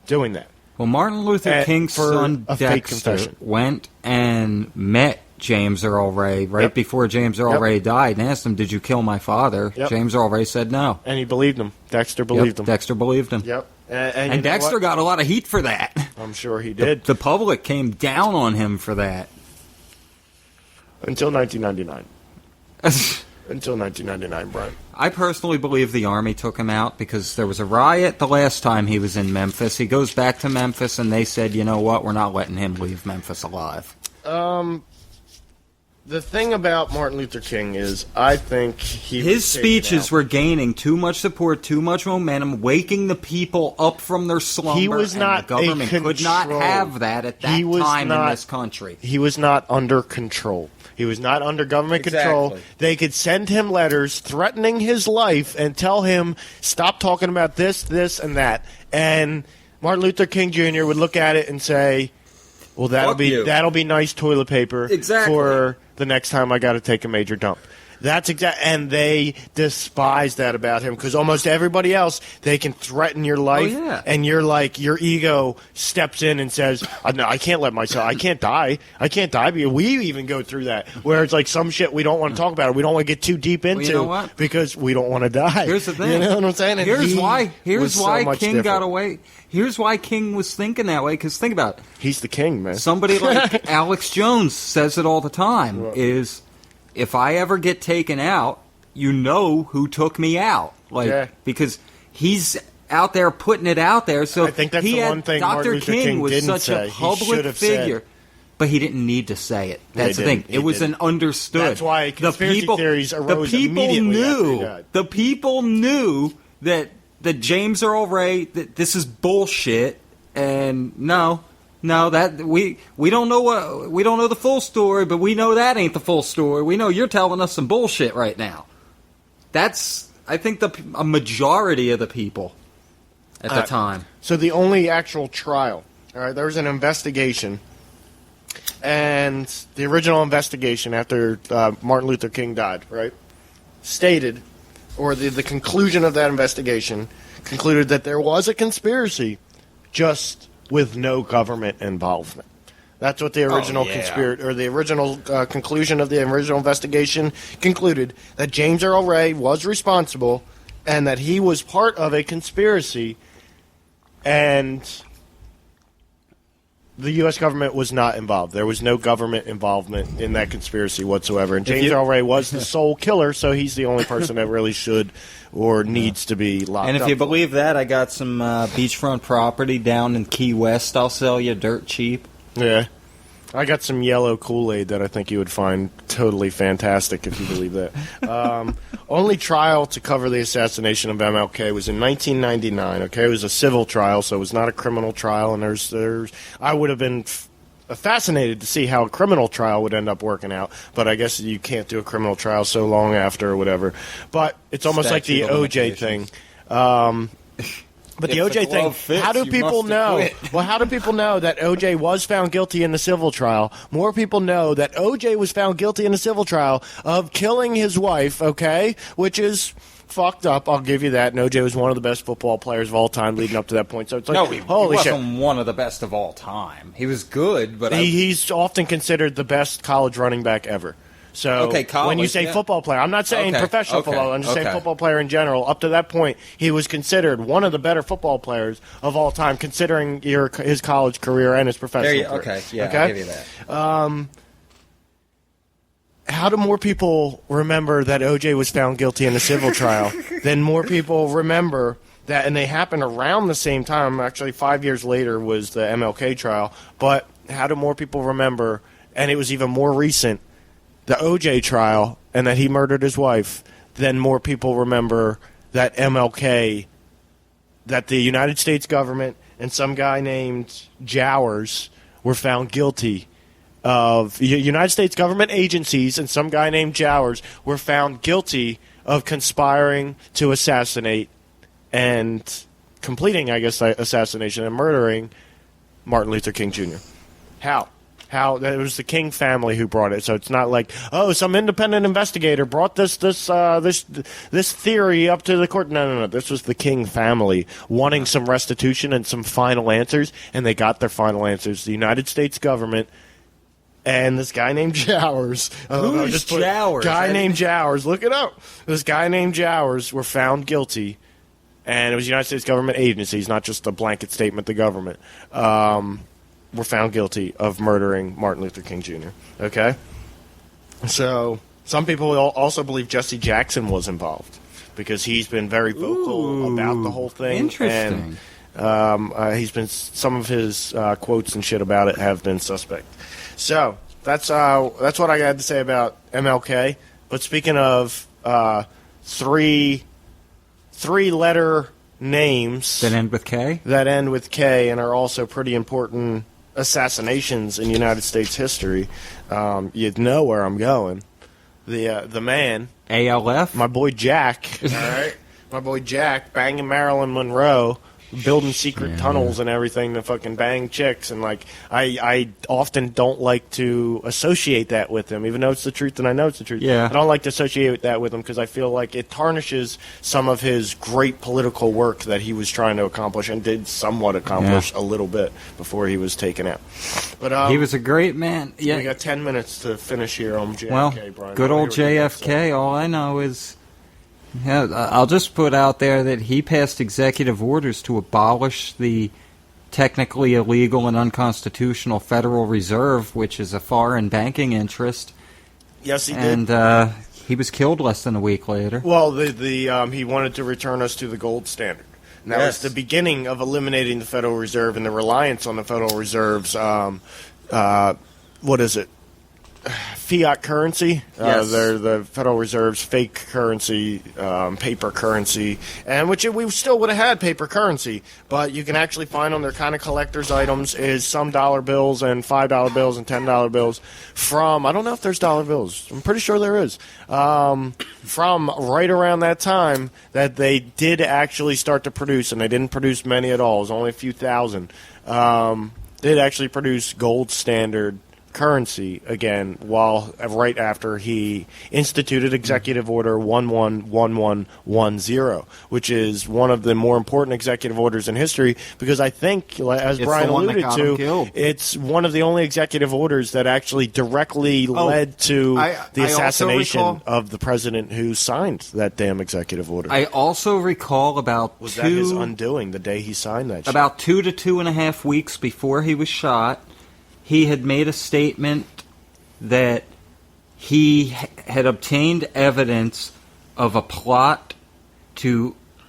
doing that. Well, Martin Luther King's son Dexter went and met James Earl Ray before James Earl Ray died and asked him, did you kill my father? James Earl Ray said no. And he believed him. Dexter believed him. Dexter believed him. Yep. And Dexter got a lot of heat for that. I'm sure he did. The public came down on him for that. Until 1999. Until 1999, Brian. I personally believe the Army took him out because there was a riot the last time he was in Memphis. He goes back to Memphis, and they said, you know what, we're not letting him leave Memphis alive. The thing about Martin Luther King is, I think his speeches were gaining too much support, too much momentum, waking the people up from their slumber. He was not and the government could not have that at that time in this country. He was not under control. He was not under government control. They could send him letters threatening his life and tell him, stop talking about this, this, and that. And Martin Luther King Jr. would look at it and say, well, that'll be nice toilet paper for the next time I got to take a major dump. That's and they despise that about him, because almost everybody else, they can threaten your life, and you're like, your ego steps in and says, no, I can't let myself, I can't die. We even go through that, where it's like some shit we don't want to talk about, or we don't want to get too deep into, because we don't want to die. Here's the thing. You know what I'm saying? And here's why King got different. away. Here's why King was thinking that way, because think about it. He's the king, man. Somebody like Alex Jones says it all the time, is if I ever get taken out, you know who took me out. Because he's out there putting it out there. So I think that's the one thing Dr. Martin Luther King was didn't such say. a public figure. But he didn't need to say it. That's the thing. It was an understood. That's why conspiracy theories arose immediately after he died. The people knew that James Earl Ray, that this is bullshit, and that we don't know the full story, but we know that ain't the full story. We know you're telling us some bullshit right now. That's, I think, a majority of the people at the time. So the only actual trial, all right, there was an investigation. And the original investigation after Martin Luther King died, right, stated, or the conclusion of that investigation concluded that there was a conspiracy, just with no government involvement. That's what the original the original conclusion of the original investigation concluded, that James Earl Ray was responsible and that he was part of a conspiracy, and the U.S. government was not involved. There was no government involvement in that conspiracy whatsoever. And James Earl Ray was the sole killer, so he's the only person that really should or needs to be locked up. And if you believe that, I got some beachfront property down in Key West I'll sell you dirt cheap. Yeah. I got some yellow Kool-Aid that I think you would find totally fantastic if you believe that. Only trial to cover the assassination of MLK was in 1999. Okay, it was a civil trial, so it was not a criminal trial. And I would have been fascinated to see how a criminal trial would end up working out, but I guess you can't do a criminal trial so long after or whatever. But it's almost like the OJ thing. But the OJ thing, how do people know? Well, how do people know that OJ was found guilty in the civil trial? More people know that OJ was found guilty in the civil trial of killing his wife, okay, which is fucked up. I'll give you that. And OJ was one of the best football players of all time leading up to that point. So it's like, he wasn't one of the best of all time. He was good, but he's often considered the best college running back ever. So when you say football player, I'm not saying professional football. I'm just saying football player in general. Up to that point, he was considered one of the better football players of all time, considering his college career and his professional career. I'll give you that. How do more people remember that OJ was found guilty in the civil trial than more people remember that, and they happened around the same time, actually 5 years later was the MLK trial, but how do more people remember, and it was even more recent, the OJ trial, and that he murdered his wife, then more people remember that MLK, that the United States government and some guy named Jowers were found guilty of, United States government agencies and some guy named Jowers were found guilty of conspiring to assassinate and completing, I guess, assassination and murdering Martin Luther King Jr. How? It was the King family who brought it, so it's not like, some independent investigator brought this theory up to the court. No. This was the King family wanting some restitution and some final answers, and they got their final answers. The United States government and this guy named Jowers. Who's Jowers? Named Jowers. Look it up. This guy named Jowers were found guilty, and it was United States government agencies, not just a blanket statement. The government. Were found guilty of murdering Martin Luther King Jr. Okay? So, some people also believe Jesse Jackson was involved because he's been very vocal about the whole thing. Interesting. And he's been, some of his quotes and shit about it have been suspect. So, that's what I had to say about MLK. But speaking of three-letter names that end with K and are also pretty important assassinations in United States history, you'd know where I'm going. The man, ALF, my boy Jack, all right, my boy Jack, banging Marilyn Monroe, building secret tunnels and everything to fucking bang chicks, and like I often don't like to associate that with him, even though it's the truth and I know it's the truth. Yeah. I don't like to associate that with him because I feel like it tarnishes some of his great political work that he was trying to accomplish and did somewhat accomplish a little bit before he was taken out. But he was a great man. Yeah, we got 10 minutes to finish here on JFK. Well, Brian. good old JFK. All I know is. Yeah, I'll just put out there that he passed executive orders to abolish the technically illegal and unconstitutional Federal Reserve, which is a foreign banking interest, Yes, he did. And he was killed less than a week later. Well, he wanted to return us to the gold standard. And that was the beginning of eliminating the Federal Reserve and the reliance on the Federal Reserve's, what is it? Fiat currency. Yes. They're the Federal Reserve's fake currency, paper currency, and which we still would have had paper currency, but you can actually find on their kind of collector's items is some dollar bills and $5 bills and $10 bills from, I don't know if there's dollar bills, I'm pretty sure there is, from right around that time that they did actually start to produce, and they didn't produce many at all, it was only a few thousand, did actually produce gold standard currency again right after he instituted Executive Order 111110, which is one of the more important executive orders in history because I think, as It's Brian the one that alluded got him to, killed. it's one of the only executive orders that actually directly led to the I also assassination recall- of the president who signed that damn executive order. I also recall that his undoing the day he signed that shit? About 2 to 2.5 weeks before he was shot, he had made a statement that he had obtained evidence of a plot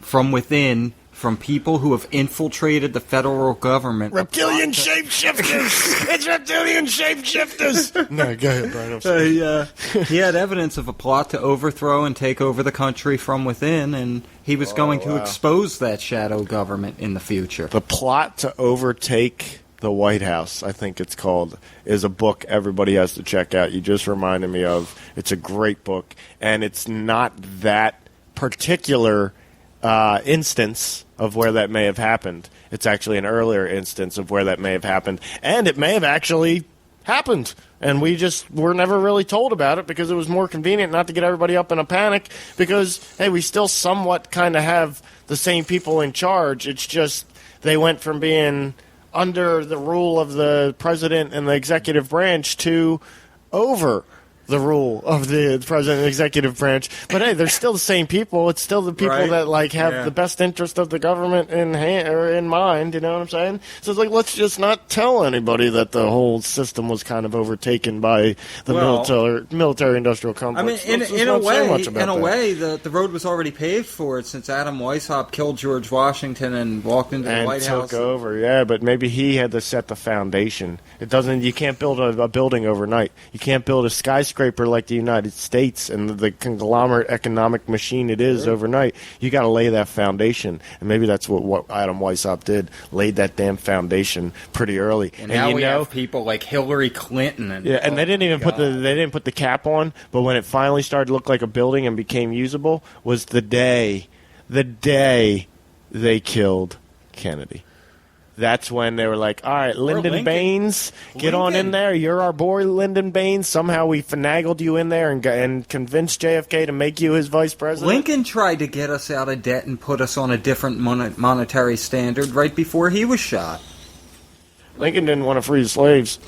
from within from people who have infiltrated the federal government. Reptilian shapeshifters! It's reptilian shapeshifters! No, go ahead, Brian. I'm sorry. He had evidence of a plot to overthrow and take over the country from within, and he was going to expose that shadow government in the future. The Plot to Overtake the White House, I think it's called, is a book everybody has to check out. You just reminded me of. It's a great book, and it's not that particular instance of where that may have happened. It's actually an earlier instance of where that may have happened, and it may have actually happened, and we just were never really told about it because it was more convenient not to get everybody up in a panic because, hey, we still somewhat kind of have the same people in charge. It's just they went from being under the rule of the president and the executive branch to over the rule of the president and executive branch. But hey, they're still the same people. It's still the people Right. that have the best interest of the government in mind. You know what I'm saying? So it's like, let's just not tell anybody that the whole system was kind of overtaken by the military-industrial I complex. mean, Let's just in a not say much way, about that. the road was already paved for it since Adam Weishaupt killed George Washington and walked into the And White took House. over, yeah, but maybe he had to set the foundation. It doesn't. You can't build a building overnight. You can't build a skyscraper like the United States and the conglomerate economic machine it is overnight. You got to lay that foundation, and maybe that's what Adam Weishaupt did. Laid that damn foundation pretty early. And now we have people like Hillary Clinton and and they didn't even put the cap on. But when it finally started to look like a building and became usable, was the day they killed Kennedy. That's when they were like, all right, Lyndon Baines, get on in there. You're our boy, Lyndon Baines. Somehow we finagled you in there and convinced JFK to make you his vice president. Lincoln tried to get us out of debt and put us on a different monetary standard right before he was shot. Lincoln didn't want to free the slaves.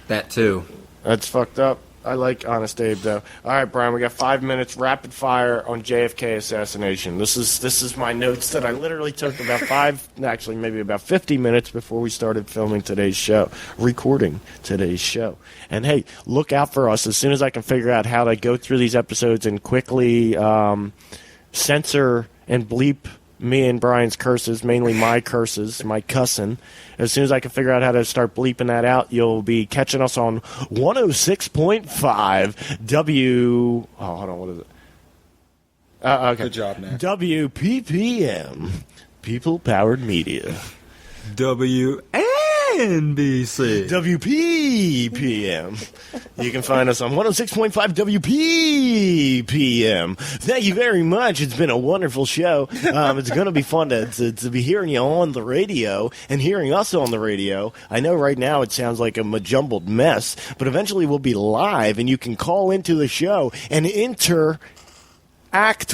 That too. That's fucked up. I like Honest Abe, though. All right, Brian, we got 5 minutes rapid fire on JFK assassination. This is my notes that I literally took about 50 minutes before we started filming today's show, recording today's show. And hey, look out for us as soon as I can figure out how to go through these episodes and quickly censor and bleep me and Brian's curses, mainly my curses, my cussing. As soon as I can figure out how to start bleeping that out, you'll be catching us on 106.5 W. Oh, hold on, what is it? Okay. Good job, man. WPPM, People Powered Media. WNBC. WPPM. You can find us on 106.5 WPPM. Thank you very much. It's been a wonderful show. It's going to be fun to be hearing you on the radio and hearing us on the radio. I know right now it sounds like a jumbled mess, but eventually we'll be live and you can call into the show and interact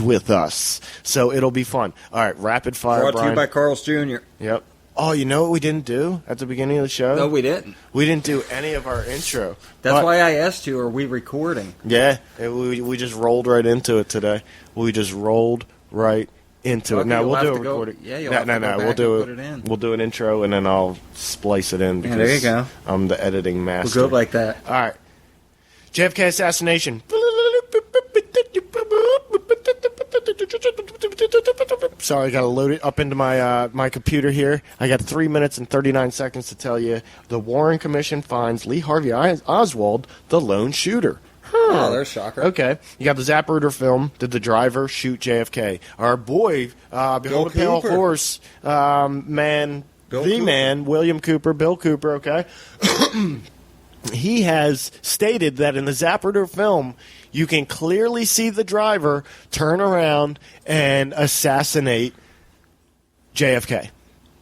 with us. So it'll be fun. All right, rapid fire, Brought to Brian. you by Carl's Jr. Yep. Oh, you know what we didn't do at the beginning of the show? No, we didn't. We didn't do any of our intro. That's why I asked you, are we recording? Yeah, we just rolled right into it today. We just rolled right into it. Okay, Now, you'll we'll have do a to go- recording. yeah, you'll have to go We'll back do and it. put it in. We'll do an intro, and then I'll splice it in because there you go. I'm the editing master. We'll go like that. All right. JFK assassination. Sorry, I got to load it up into my computer here. I got 3 minutes and 39 seconds to tell you. The Warren Commission finds Lee Harvey Oswald the lone shooter. Oh, there's a shocker. Okay. You got the Zapruder film, Did the Driver Shoot JFK? Our boy, Behold a Pale Cooper. Horse, man, Bill the Cooper. man, William Cooper, Bill Cooper, okay? He has stated that in the Zapruder film, you can clearly see the driver turn around and assassinate JFK.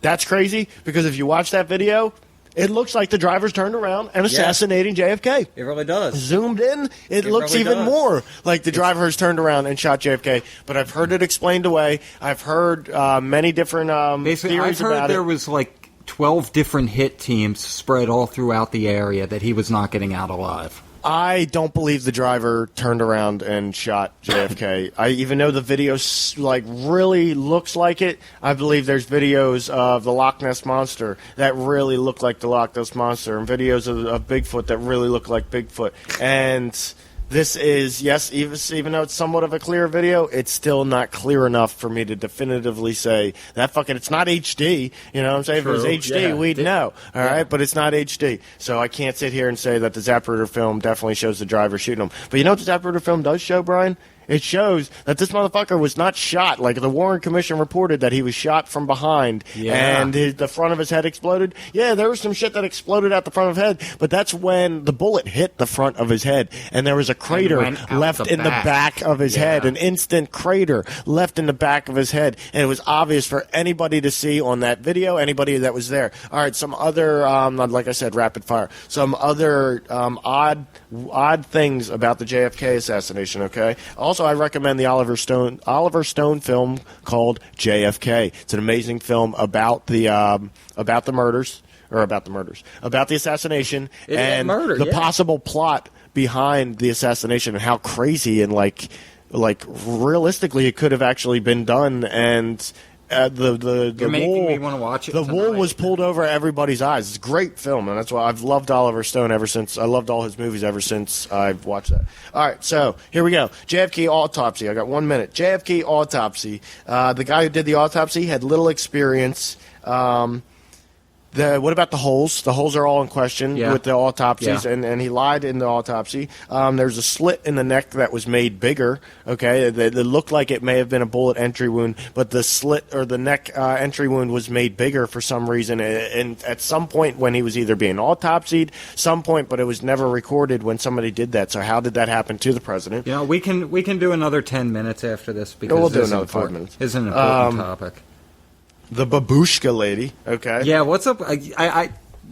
That's crazy, because if you watch that video, it looks like the driver's turned around and assassinating JFK. It really does. Zoomed in, it looks really even does. more like the driver has turned around and shot JFK. But I've heard it explained away. I've heard many different Basically, theories I've heard about there it. was like 12 different hit teams spread all throughout the area that he was not getting out alive. I don't believe the driver turned around and shot JFK. I even though the video really looks like it. I believe there's videos of the Loch Ness Monster that really look like the Loch Ness Monster, and videos of Bigfoot that really look like Bigfoot. And this is, yes, even though it's somewhat of a clear video, it's still not clear enough for me to definitively say that it's not HD. You know what I'm saying? True. If it was HD, Yeah. we'd know. All right, but it's not HD. So I can't sit here and say that the Zapruder film definitely shows the driver shooting him. But you know what the Zapruder film does show, Brian? It shows that this motherfucker was not shot. Like the Warren Commission reported that he was shot from behind and the front of his head exploded. Yeah, there was some shit that exploded at the front of his head, but that's when the bullet hit the front of his head and there was a crater went out left the in the back. back of his head, an instant crater left in the back of his head. And it was obvious for anybody to see on that video, anybody that was there. All right, some other, like I said, rapid fire. Some other odd things about the JFK assassination, okay? Also, I recommend the Oliver Stone film called JFK. It's an amazing film about the murders, about the assassination and the possible plot behind the assassination and how crazy and like realistically it could have actually been done. And the You're making wool, me wanna watch it the wool tonight. was pulled over everybody's eyes. It's a great film, and that's why I've loved Oliver Stone ever since. I loved all his movies ever since I've watched that. All right, so here we go. JFK autopsy. I got 1 minute. JFK autopsy. The guy who did the autopsy had little experience. What about the holes? The holes are all in question with the autopsies, and he lied in the autopsy. There's a slit in the neck that was made bigger. Okay, it looked like it may have been a bullet entry wound, but the slit or the neck entry wound was made bigger for some reason. And at some point when he was either being autopsied, but it was never recorded when somebody did that. So how did that happen to the president? You know, we can do another 10 minutes after this because We'll do this is another important. 5 minutes. It's an important topic. The babushka lady. Okay. Yeah, what's up?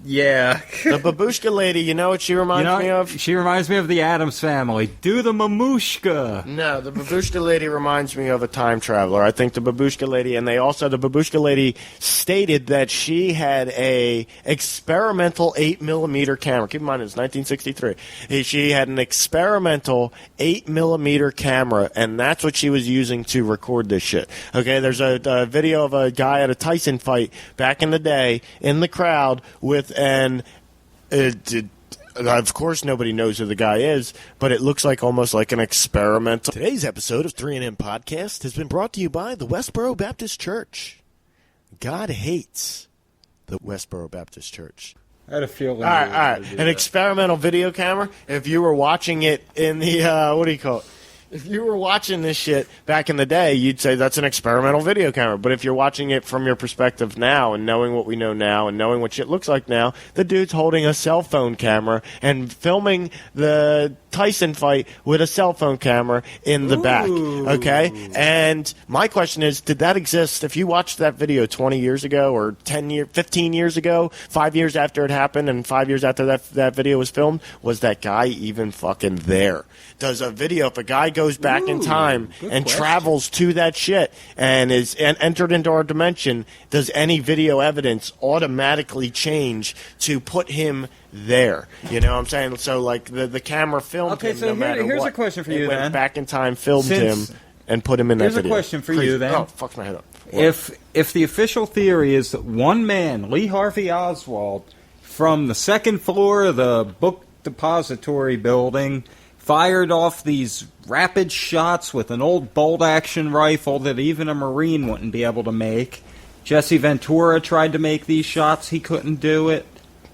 Yeah. The babushka lady. You know what she reminds me of? She reminds me of the Addams Family. Do the mamushka. No, the babushka lady reminds me of a time traveler. I think the babushka lady, and the babushka lady stated that she had a experimental 8mm camera. Keep in mind, it was 1963. She had an experimental 8mm camera, and that's what she was using to record this shit. Okay, there's a video of a guy at a Tyson fight back in the day in the crowd with of course, nobody knows who the guy is, but it looks like almost like an experimental. Today's episode of 3M Podcast has been brought to you by the Westboro Baptist Church. God hates the Westboro Baptist Church. I had a feeling. All right. An experimental video camera. If you were watching it in the what do you call it? If you were watching this shit back in the day, you'd say that's an experimental video camera. But if you're watching it from your perspective now and knowing what we know now and knowing what shit looks like now, the dude's holding a cell phone camera and filming the Tyson fight with a cell phone camera in the back. Okay? And my question is, did that exist? If you watched that video 20 years ago or 15 years ago, 5 years after it happened and 5 years after that video was filmed, was that guy even fucking there? Does a video, if a guy goes back in time and travels to that shit and is entered into our dimension, does any video evidence automatically change to put him there? You know what I'm saying? So, like, the camera filmed him so no matter here's what. a question for you, it went then. back in time, filmed him, and put him in that Here's a video. question for you, then. Oh, fuck my head up. If the official theory is that one man, Lee Harvey Oswald, from the second floor of the depository building, fired off these rapid shots with an old bolt-action rifle that even a Marine wouldn't be able to make. Jesse Ventura tried to make these shots. He couldn't do it.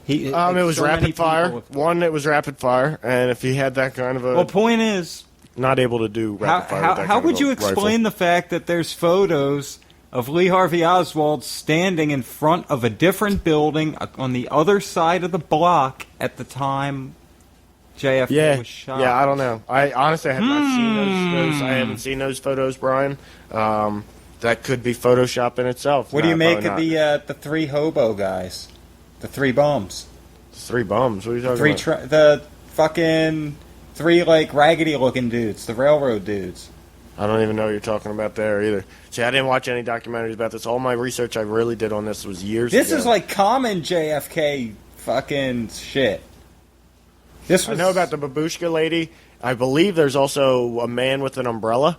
It was so many rapid fire. people- One, it was rapid fire, and if he had that kind of a... Well, point is, not able to do rapid fire with that how kind would of a you explain rifle. the fact that there's photos of Lee Harvey Oswald standing in front of a different building on the other side of the block at the time JFK was shot? Yeah, I don't know. I honestly have not seen those. I haven't seen those photos, Brian. That could be Photoshop in itself. What do you make of probably the three hobo guys? The three bums? three bums? What are you talking about? The fucking three, like, raggedy-looking dudes. The railroad dudes. I don't even know what you're talking about there either. See, I didn't watch any documentaries about this. All my research I really did on this was years ago. This is like common JFK fucking shit. I know about the babushka lady. I believe there's also a man with an umbrella.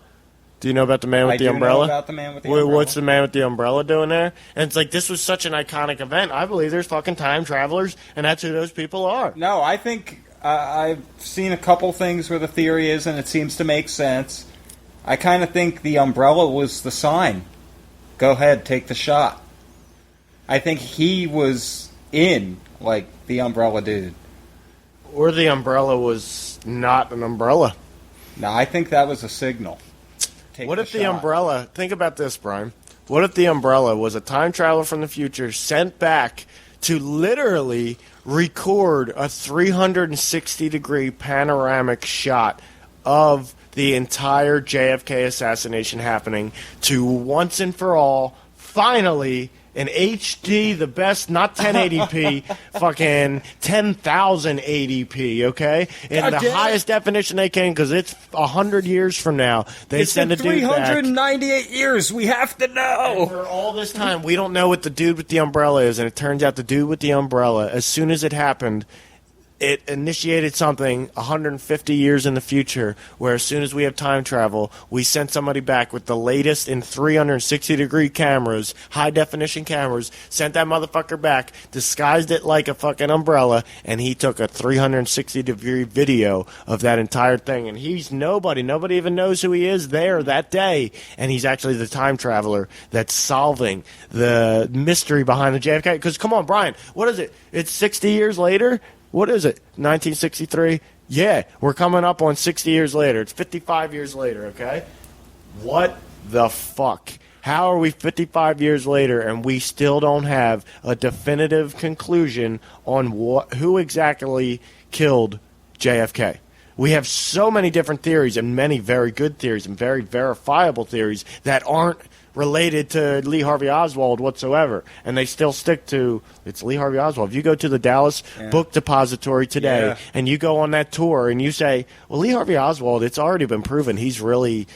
Do you know about the man with the umbrella? Know about the man with the umbrella. What's the man with the umbrella doing there? And it's like, this was such an iconic event. I believe there's fucking time travelers, and that's who those people are. No, I think I've seen a couple things where the theory is, and it seems to make sense. I kind of think the umbrella was the sign. Go ahead, take the shot. I think he was in, like, the umbrella dude. Or the umbrella was not an umbrella. No, I think that was a signal. What if the umbrella, think about this, Brian. What if the umbrella was a time traveler from the future sent back to literally record a 360-degree panoramic shot of the entire JFK assassination happening to once and for all, finally, in HD, the best, not 1080p, fucking 10,080p, okay? In the highest definition they can, because it's 100 years from now. They send a dude back. 398 years, we have to know! And for all this time, we don't know what the dude with the umbrella is, and it turns out the dude with the umbrella, as soon as it happened, it initiated something 150 years in the future where as soon as we have time travel, we send somebody back with the latest in 360-degree cameras, high-definition cameras, sent that motherfucker back, disguised it like a fucking umbrella, and he took a 360-degree video of that entire thing. And he's nobody. Nobody even knows who he is there that day. And he's actually the time traveler that's solving the mystery behind the JFK. Because, come on, Brian, what is it? It's 60 years later? What is it? 1963? Yeah, we're coming up on 60 years later. It's 55 years later, okay? What the fuck? How are we 55 years later and we still don't have a definitive conclusion on who exactly killed JFK? We have so many different theories and many very good theories and very verifiable theories that aren't related to Lee Harvey Oswald whatsoever, and they still stick to it's Lee Harvey Oswald. If you go to the Dallas Book Depository today and you go on that tour and you say, well, Lee Harvey Oswald, it's already been proven he really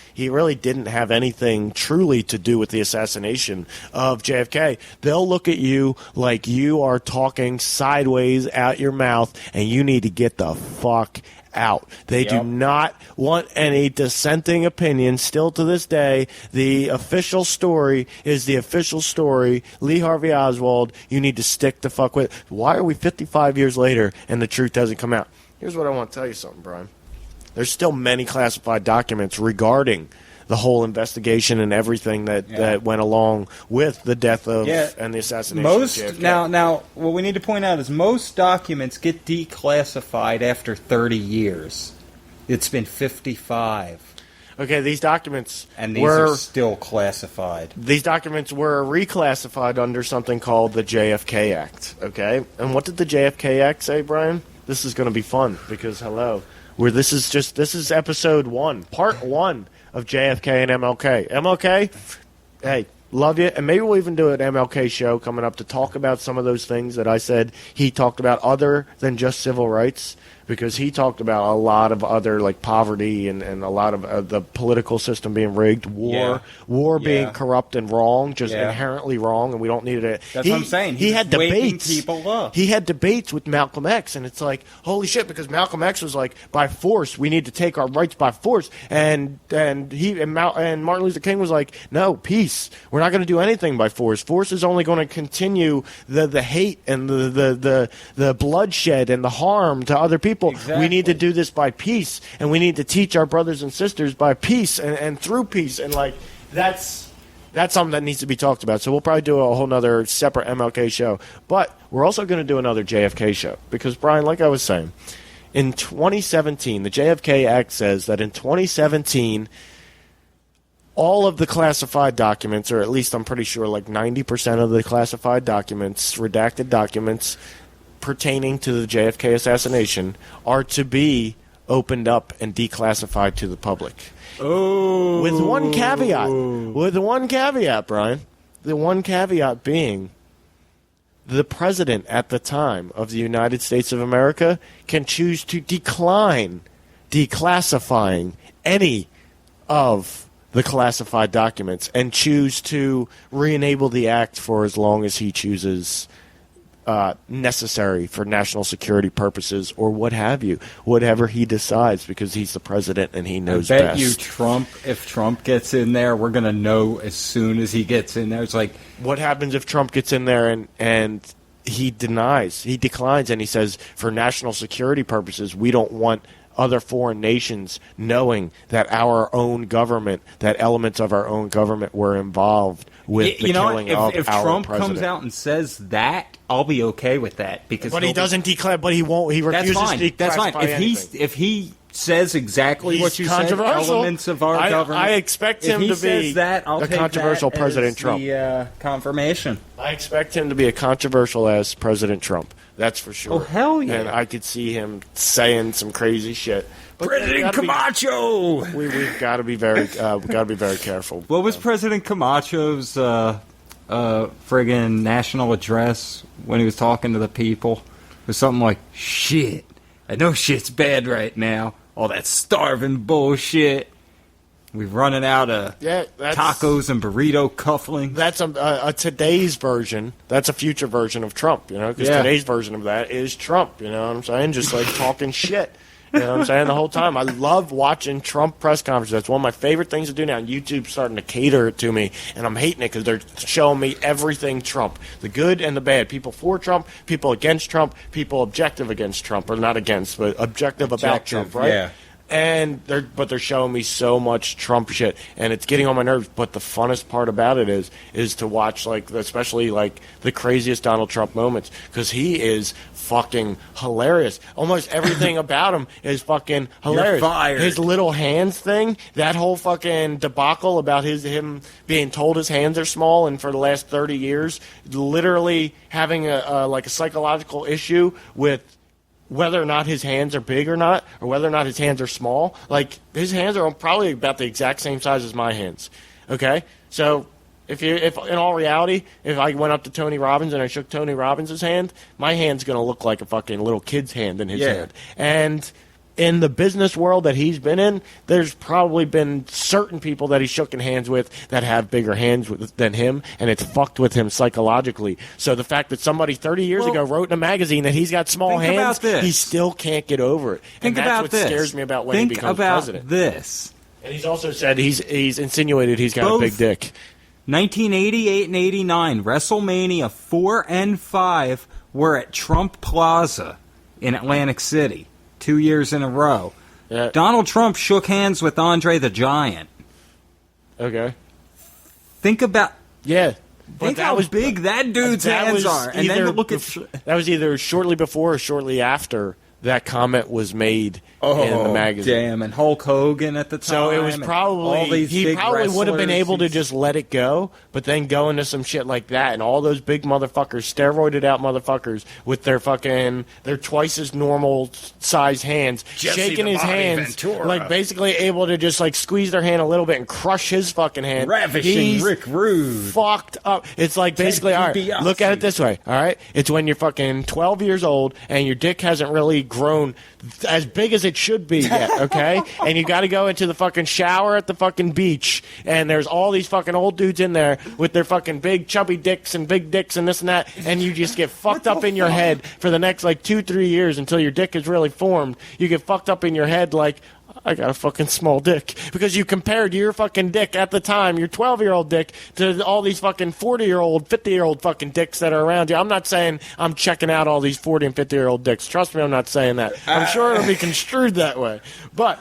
didn't have anything truly to do with the assassination of JFK, they'll look at you like you are talking sideways out your mouth and you need to get the fuck out. They do not want any dissenting opinions. Still to this day, the official story is the official story. Lee Harvey Oswald, you need to stick the fuck with. Why are we 55 years later and the truth hasn't come out? Here's what I want to tell you something, Brian. There's still many classified documents regarding the whole investigation and everything that went along with the death of and the assassination of JFK. Now, what we need to point out is most documents get declassified after 30 years. It's been 55. Okay, these documents and these are still classified. These documents were reclassified under something called the JFK Act, okay? And what did the JFK Act say, Brian? This is going to be fun because, this is episode 1, part 1 of JFK and MLK. MLK, hey, love you. And maybe we'll even do an MLK show coming up to talk about some of those things that I said he talked about other than just civil rights, because he talked about a lot of other, like, poverty and a lot of the political system being rigged, war being corrupt and wrong, just inherently wrong, and we don't need it. That's what I'm saying. He had debates. People up. He had debates with Malcolm X, and it's like, holy shit, because Malcolm X was like, by force, we need to take our rights by force, and Martin Luther King was like, no, peace. We're not going to do anything by force. Force is only going to continue the hate and the bloodshed and the harm to other people. Exactly. We need to do this by peace, and we need to teach our brothers and sisters by peace and through peace. And like that's something that needs to be talked about. So we'll probably do a whole nother separate MLK show. But we're also going to do another JFK show because, Brian, like I was saying, in 2017, the JFK Act says that in 2017, all of the classified documents, or at least I'm pretty sure like 90% of the classified documents, redacted documents pertaining to the JFK assassination, are to be opened up and declassified to the public. Oh. With one caveat. With one caveat, Brian. The one caveat being the president at the time of the United States of America can choose to decline declassifying any of the classified documents and choose to re-enable the act for as long as he chooses necessary for national security purposes or what have you, whatever he decides, because he's the president and he knows I bet best. you If Trump gets in there, we're going to know as soon as he gets in there. It's like, what happens if Trump gets in there and he declines, and he says, for national security purposes, we don't want other foreign nations knowing that our own government, that elements of our own government were involved with the killing of if our Trump president. comes out and says that, I'll be okay with that because But he doesn't declare. But he won't. He That's refuses fine. to declassify That's fine. anything. If he says exactly what you said, controversial. elements of our government. I expect him if he to be says that, I'll a take controversial that President as Trump. The confirmation. I expect him to be a controversial as President Trump. That's for sure. Oh, hell yeah. And I could see him saying some crazy shit. But President Camacho. We've got to be very careful. What was President Camacho's friggin' national address when he was talking to the people? It was something like, "Shit, I know shit's bad right now. All that starving bullshit. We're running out of tacos and burrito cufflinks." That's a today's version. That's a future version of Trump, you know, because today's version of that is Trump, you know what I'm saying? Just like talking shit. You know what I'm saying? The whole time. I love watching Trump press conferences. That's one of my favorite things to do now. And YouTube's starting to cater it to me, and I'm hating it because they're showing me everything Trump. The good and the bad. People for Trump, people against Trump, people objective against Trump. Or not against, but objective about Trump, right? Yeah. And they're showing me so much Trump shit, and it's getting on my nerves. But the funnest part about it is to watch, like, especially like the craziest Donald Trump moments, because he is fucking hilarious. Almost everything about him is fucking hilarious. You're fired. His little hands thing, that whole fucking debacle about him being told his hands are small, and for the last 30 years, literally having a psychological issue with whether or not his hands are big or not, or whether or not his hands are small. Like, his hands are probably about the exact same size as my hands. Okay? So, if in all reality, if I went up to Tony Robbins and I shook Tony Robbins' hand, my hand's going to look like a fucking little kid's hand in his hand. And in the business world that he's been in, there's probably been certain people that he's shooken hands with that have bigger hands than him, and it's fucked with him psychologically. So the fact that somebody 30 years ago wrote in a magazine that he's got small hands, he still can't get over it. And that's what scares me about when he becomes president. This. And he's also said he's insinuated he's got a big dick. 1988 and 89, WrestleMania 4 and 5 were at Trump Plaza in Atlantic City. 2 years in a row. Yeah. Donald Trump shook hands with Andre the Giant. Okay. Think about... Yeah. Think how big that dude's hands are. And then look at... That was either shortly before or shortly after that comment was made in the magazine. Damn, and Hulk Hogan at the time. So it was probably... He probably would have been able to just let it go, but then go into some shit like that, and all those big motherfuckers, steroided out motherfuckers, with their twice as normal size hands, shaking his hands, like basically able to just like squeeze their hand a little bit and crush his fucking hand. Ravishing Rick Rude. Fucked up. It's like basically, all right, look at it this way, all right? It's when you're fucking 12 years old and your dick hasn't really grown as big as it should be yet, okay? And you got to go into the fucking shower at the fucking beach, and there's all these fucking old dudes in there with their fucking big chubby dicks and big dicks and this and that, and you just get fucked up in your head for the next like 2-3 years until your dick is really formed. You get fucked up in your head like, I got a fucking small dick. Because you compared your fucking dick at the time, your 12-year-old dick, to all these fucking 40-year-old, 50-year-old fucking dicks that are around you. I'm not saying I'm checking out all these 40 and 50-year-old dicks. Trust me, I'm not saying that. I'm sure it'll be construed that way. But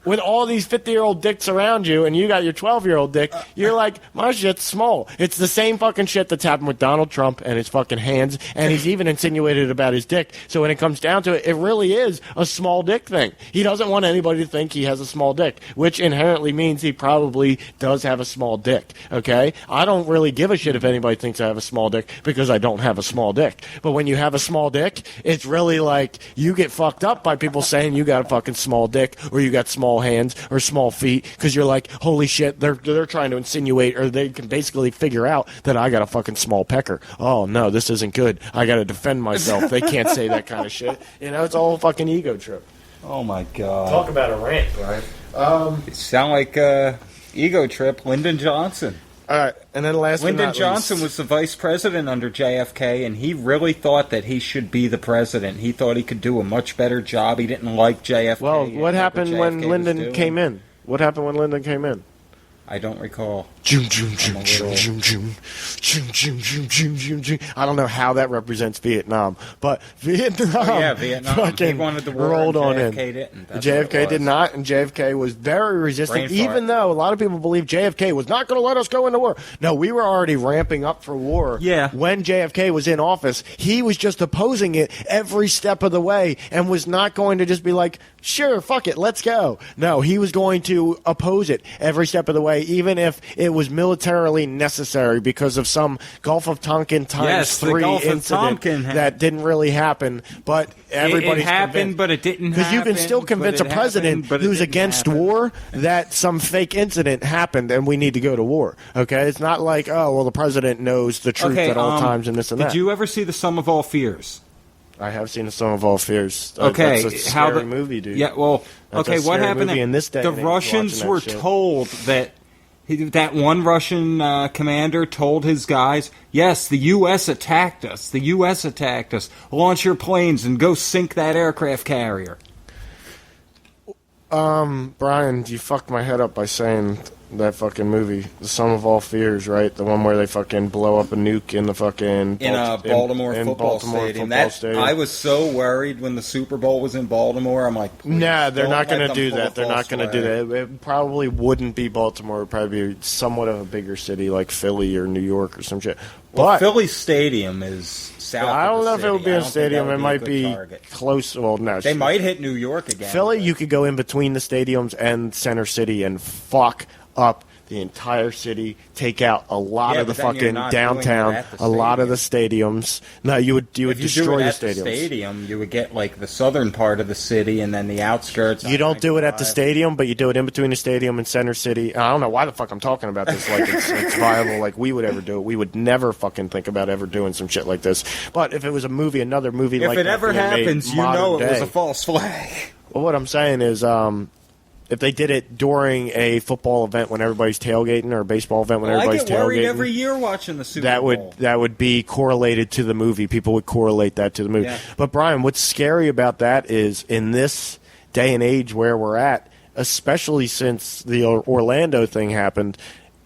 with all these 50-year-old dicks around you and you got your 12-year-old dick, you're like, my shit's small. It's the same fucking shit that's happened with Donald Trump and his fucking hands, and he's even insinuated about his dick. So when it comes down to it, it really is a small dick thing. He doesn't want anybody to think he has a small dick, which inherently means he probably does have a small dick, okay? I don't really give a shit if anybody thinks I have a small dick because I don't have a small dick. But when you have a small dick, it's really like you get fucked up by people saying you got a fucking small dick or you got small hands or small feet because you're like, holy shit, they're trying to insinuate, or they can basically figure out that I got a fucking small pecker. Oh no, this isn't good. I got to defend myself. They can't say that kind of shit. You know, it's all a fucking ego trip. Oh my god. Talk about a rant, Brian. You sound like ego trip, Lyndon Johnson. All right, and then last Lyndon but not Johnson least, was the vice president under JFK, and he really thought that he should be the president. He thought he could do a much better job. He didn't like JFK. well, what happened when Lyndon came in? What happened when Lyndon came in? I don't recall. I don't know how that represents Vietnam, but Vietnam. Oh, yeah, Vietnam. Fucking He wanted the war, rolled and on JFK in. didn't. That's JFK what it did was. not, and JFK was very resistant, Brain fart. even though a lot of people believe JFK was not going to let us go into war. No, we were already ramping up for war. Yeah. When JFK was in office, he was just opposing it every step of the way and was not going to just be like, sure, fuck it, let's go. No, he was going to oppose it every step of the way, even if it was militarily necessary because of some Gulf of Tonkin times the 3 Gulf of incident Tonkin that didn't really happen. But everybody's it happened, convinced. but it didn't Because you can happen, still convince a but it president happened, but it who's didn't against happen. war that some fake incident happened and we need to go to war. Okay? It's not like, oh, well, the president knows the truth at all times and this and that. Did you ever see The Sum of All Fears? I have seen The Sum of All Fears. Okay, That's a scary movie, dude. Yeah, well, That's okay, a what scary happened? movie in this day the and age Russians watching were that shit. told that one Russian commander told his guys, yes, the U.S. attacked us. The U.S. attacked us. Launch your planes and go sink that aircraft carrier. Brian, you fucked my head up by saying that fucking movie, The Sum of All Fears, right? The one where they fucking blow up a nuke in the fucking Baltimore football stadium. I was so worried when the Super Bowl was in Baltimore. I'm like, nah, they're not going to to do that. They're not going to do that. It probably wouldn't be Baltimore. It would probably be somewhat of a bigger city like Philly or New York or some shit. Well, But Philly Stadium is south. I don't of the know if it city. would be I a don't think stadium. that It would might a good be target. close. Well, no. They might hit New York again. Philly, but- you could go in between the stadiums and Center City and fuck up the entire city, take out a lot Yeah, of the but then you're fucking not doing downtown, it at the a lot of stadium. the stadiums. No, you would If you destroy do it the at the stadiums. stadium, you would get like the southern part of the city and then the outskirts. You don't do it at the stadium, but you do it in between the stadium and Center City. I don't know why the fuck I'm talking about this like it's viable, like we would ever do it. We would never fucking think about ever doing some shit like this. But if it was a movie, another movie If like it that ever being made happens, you know modern it was day- a false flag. Well, what I'm saying is, if they did it during a football event when everybody's tailgating, or a baseball event when I everybody's get worried tailgating, every year watching the Super that Bowl. would be correlated to the movie. People would correlate that to the movie. Yeah. But Brian, what's scary about that is in this day and age where we're at, especially since the Orlando thing happened,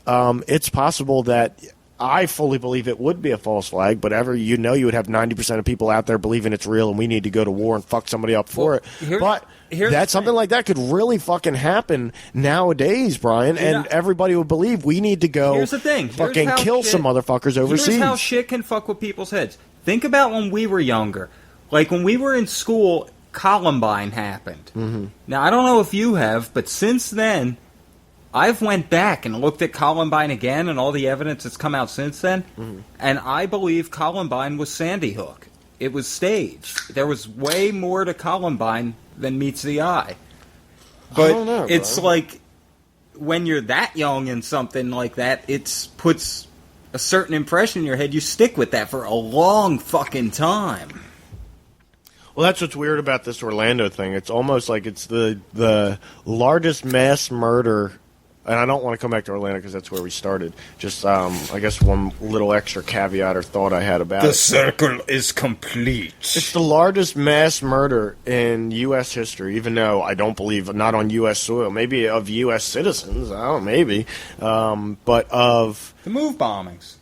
it's possible that. I fully believe it would be a false flag, but you would have 90% of people out there believing it's real and we need to go to war and fuck somebody up for it. But here's that the something thing. like that could really fucking happen nowadays, Brian, and know- everybody would believe we need to go Here's the thing. Here's fucking how kill shit- some motherfuckers overseas. Here's how shit can fuck with people's heads. Think about when we were younger. Like when we were in school, Columbine happened. Mm-hmm. Now, I don't know if you have, but since then, I've went back and looked at Columbine again and all the evidence that's come out since then, and I believe Columbine was Sandy Hook. It was staged. There was way more to Columbine than meets the eye. But don't know, it's bro. like when you're that young in something like that, it puts a certain impression in your head. You stick with that for a long fucking time. Well, that's what's weird about this Orlando thing. It's almost like it's the largest mass murder and I don't want to come back to Orlando because that's where we started. Just, I guess one little extra caveat or thought I had about it. The circle is complete. It's the largest mass murder in U.S. history, even though I don't believe not on U.S. soil. Maybe of U.S. citizens. I don't know, maybe. But of... The move bombings.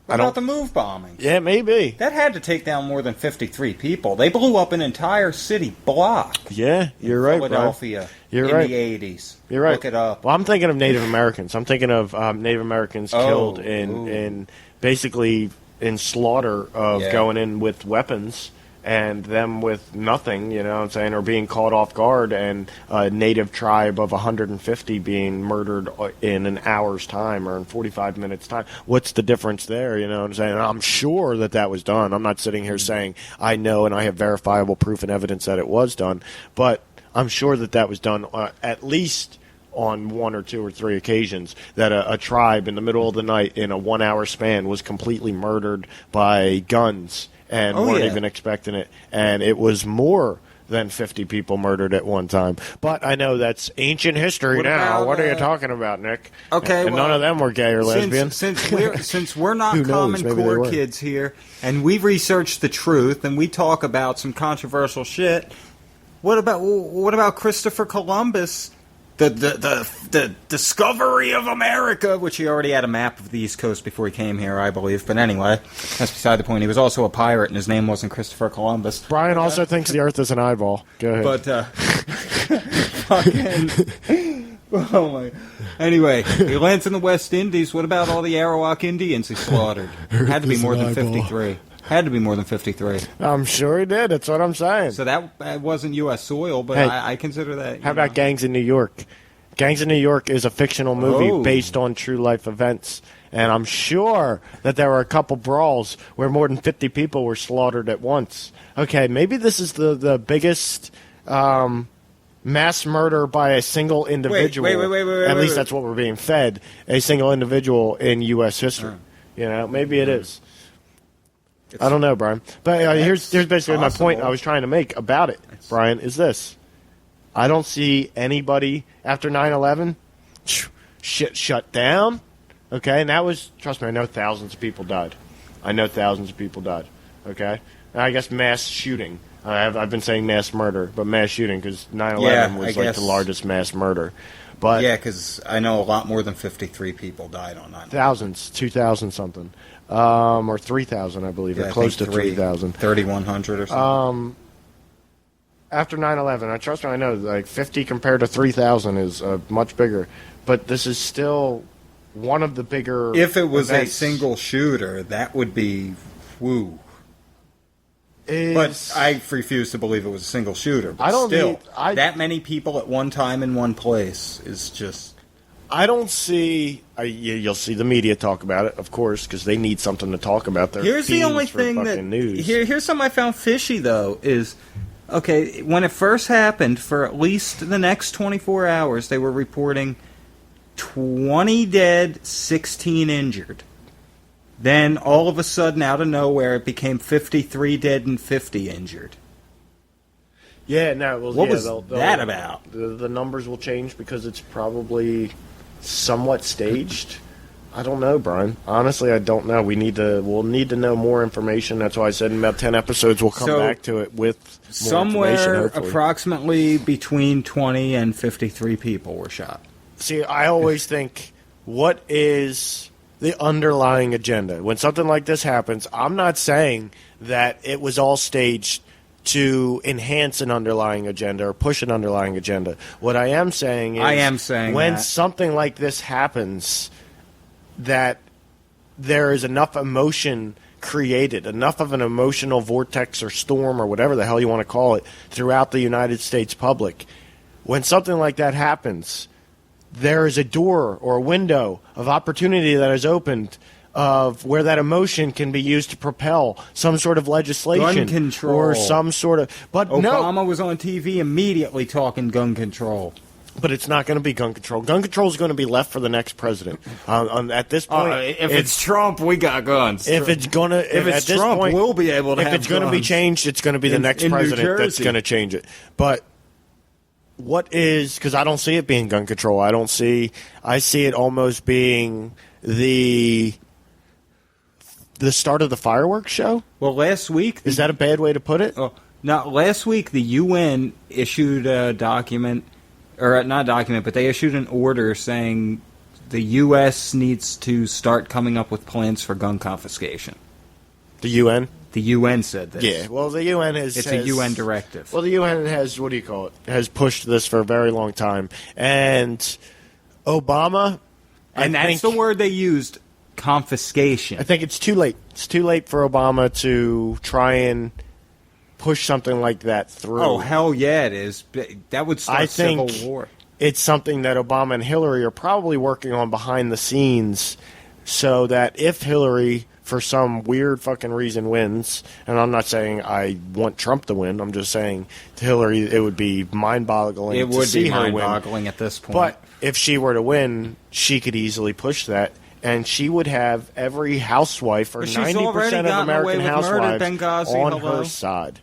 What about the move bombings? Yeah, maybe. That had to take down more than 53 people. They blew up an entire city block. Yeah, you're right, Philadelphia. You're in right. the 80s. You're right. Look it up. Well, I'm thinking of Native Americans. I'm thinking of Native Americans killed in basically in slaughter of going in with weapons and them with nothing, you know what I'm saying, or being caught off guard, and a native tribe of 150 being murdered in an hour's time or in 45 minutes' time. What's the difference there, you know what I'm saying? I'm sure that was done. I'm not sitting here saying I know and I have verifiable proof and evidence that it was done, but I'm sure that was done at least on 1 or 2 or 3 occasions, that a tribe in the middle of the night in a 1-hour span was completely murdered by guns and weren't even expecting it. And it was more than 50 people murdered at one time. But I know that's ancient history now. What are you talking about, Nick? Okay, and none of them were gay or lesbian. Since we're not Common Core kids here, and we've researched the truth, and we talk about some controversial shit, what about Christopher Columbus? The discovery of America, which he already had a map of the East Coast before he came here, I believe. But anyway, that's beside the point. He was also a pirate, and his name wasn't Christopher Columbus. Brian also thinks the Earth is an eyeball. Go ahead. But, fucking... Oh my! Anyway, he lands in the West Indies. What about all the Arawak Indians he slaughtered? Had to be more than 53. Had to be more than 53. I'm sure he did. That's what I'm saying. So that wasn't U.S. soil, but hey, I consider that. How about Gangs in New York? Gangs in New York is a fictional movie based on true life events. And I'm sure that there were a couple brawls where more than 50 people were slaughtered at once. Okay, maybe this is the biggest mass murder by a single individual. Wait, at least that's what we're being fed. A single individual in U.S. history. You know, maybe it is. I don't know, Brian. But here's basically my point I was trying to make about it, Brian, is this. I don't see anybody after 9/11, shit shut down. Okay, and that was, trust me, I know thousands of people died. Okay? And I guess mass shooting. I've been saying mass murder, but mass shooting because 9/11 was like the largest mass murder. But yeah, because I know a lot more than 53 people died on 9/11. Thousands, 2,000 something. Or 3,000, I believe, or close to 3,000. 3,100 or something. After 9/11, I trust me, I know, like 50 compared to 3,000 is much bigger. But this is still one of the bigger If it was events. a single shooter, that would be woo. But I refuse to believe it was a single shooter. But I don't still, that many people at one time in one place is just... I don't see... you'll see the media talk about it, of course, because they need something to talk about. Here's the only thing that... News. Here's something I found fishy, though, is... Okay, when it first happened, for at least the next 24 hours, they were reporting 20 dead, 16 injured. Then, all of a sudden, out of nowhere, it became 53 dead and 50 injured. Yeah, no. Well, what was that about? The numbers will change because it's probably somewhat staged. I don't know, Brian. Honestly, I don't know. We'll need to know more information. That's why I said in about 10 episodes we'll come back to it with more information. Somewhere approximately between 20 and 53 people were shot. See, I always think, what is the underlying agenda? When something like this happens, I'm not saying that it was all staged to enhance an underlying agenda or push an underlying agenda. What I am saying is when something like this happens, that there is enough emotion created, enough of an emotional vortex or storm or whatever the hell you want to call it throughout the United States public. When something like that happens, there is a door or a window of opportunity that is opened of where that emotion can be used to propel some sort of legislation. Gun control. Or some sort of... But Obama was on TV immediately talking gun control. But it's not going to be gun control. Gun control is going to be left for the next president. At this point, if it's Trump, we got guns. If it's going to, if it's Trump, we'll be able to. If it's going to be changed, it's going to be the next president that's going to change it. But is, because I don't see it being gun control. I see it almost being the start of the fireworks show. Well, last week... Is that a bad way to put it? Oh, no, last week the UN issued a document, or not a document, but they issued an order saying the U.S. needs to start coming up with plans for gun confiscation. The UN? The UN said this. Yeah, well, the UN It's a UN directive. Well, the UN has, has pushed this for a very long time. And Obama... And that's the word they used, confiscation. I think it's too late. It's too late for Obama to try and push something like that through. Oh, hell yeah, it is. That would start civil war. It's something that Obama and Hillary are probably working on behind the scenes so that if Hillary, for some weird fucking reason, wins, and I'm not saying I want Trump to win, I'm just saying to Hillary it would be mind-boggling It to would see be her win. mind-boggling at this point. But if she were to win, she could easily push that, and she would have every housewife or But she's 90% already of gotten away American with murder, housewives Benghazi, on hello? her side.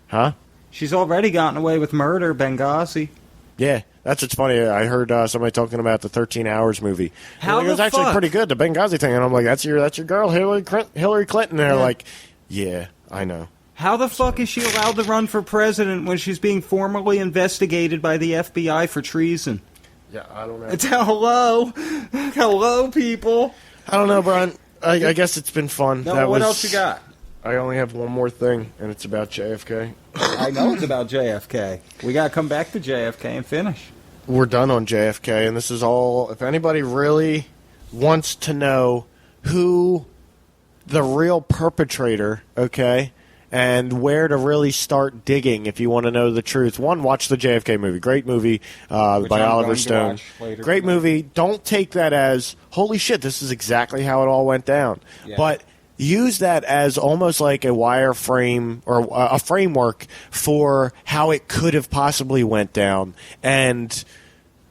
Huh? She's already gotten away with murder, Benghazi. Yeah, that's what's funny. I heard somebody talking about the 13 Hours movie. How It was the actually fuck? pretty good, the Benghazi thing, and I'm like, that's your girl, Hillary Clinton. And they're like, yeah, I know. How the fuck is she allowed to run for president when she's being formally investigated by the FBI for treason? Yeah, I don't know. It's hello, people. I don't know, Brian. I guess it's been fun. No, what else you got? I only have one more thing, and it's about JFK. I know it's about JFK. We got to come back to JFK and finish. We're done on JFK, and this is all. If anybody really wants to know who the real perpetrator, okay, and where to really start digging if you want to know the truth, one, watch the JFK movie. Great movie by I'm Oliver going to Stone. watch later Great tonight. movie. Don't take that as, holy shit, this is exactly how it all went down. Yeah. But use that as almost like a wireframe or a framework for how it could have possibly went down and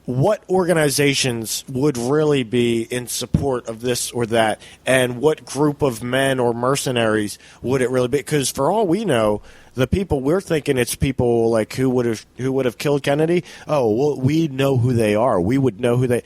what organizations would really be in support of this or that, and what group of men or mercenaries would it really be? Because for all we know, the people we're thinking it's people like who would have killed Kennedy. Oh, well, we know who they are. We would know who they.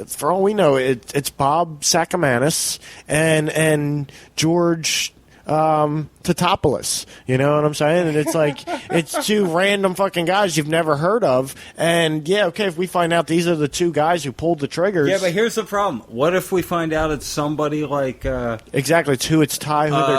For all we know, it's Bob Sacamanis and George Tatopoulos. You know what I'm saying? And it's like, it's two random fucking guys you've never heard of. And yeah, okay, if we find out these are the two guys who pulled the triggers. Yeah, but here's the problem. What if we find out it's somebody like... exactly, it's who they're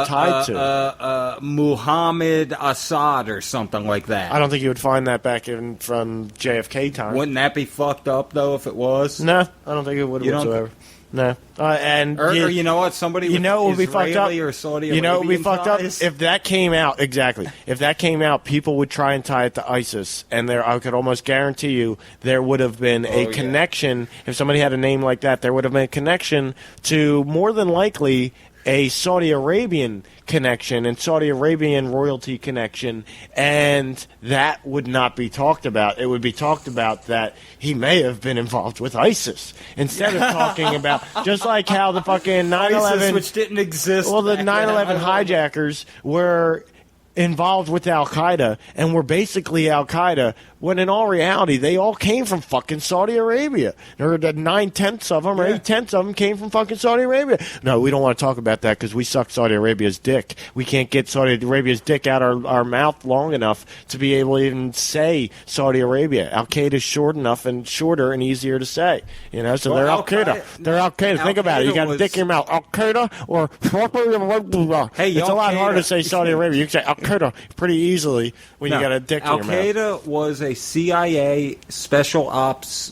tied to. Muhammad Assad or something like that. I don't think you would find that back in from JFK time. Wouldn't that be fucked up, though, if it was? No, I don't think it would You don't- whatsoever. No. Or you know what? Somebody with know what would be fucked up? Israeli or Saudi You know what would be Arabian fucked up? ties? If that came out, exactly. If that came out, people would try and tie it to ISIS. And I could almost guarantee you there would have been a connection. If somebody had a name like that, there would have been a connection to, more than likely, a Saudi Arabian connection and Saudi Arabian royalty connection, and that would not be talked about. It would be talked about that he may have been involved with ISIS instead of talking about, just like how the fucking 9/11, ISIS, which didn't exist. well, the back 9/11 then. hijackers were involved with Al Qaeda and were basically Al Qaeda, when in all reality they all came from fucking Saudi Arabia. Or 9/10 of them or 8/10 of them came from fucking Saudi Arabia. No, we don't want to talk about that because we suck Saudi Arabia's dick. We can't get Saudi Arabia's dick out our mouth long enough to be able to even say Saudi Arabia. Al Qaeda's short enough and shorter and easier to say. You know, so Well, they're Al Al Qaeda. Qaeda- They're Al Qaeda. Think about it. You got a was- dick in your mouth. Al Qaeda or Hey, it's a Al lot harder to Qaeda- say Saudi Arabia. You can say Al Qaeda pretty easily when you got a dick in Al your mouth. Qaeda was a CIA special ops,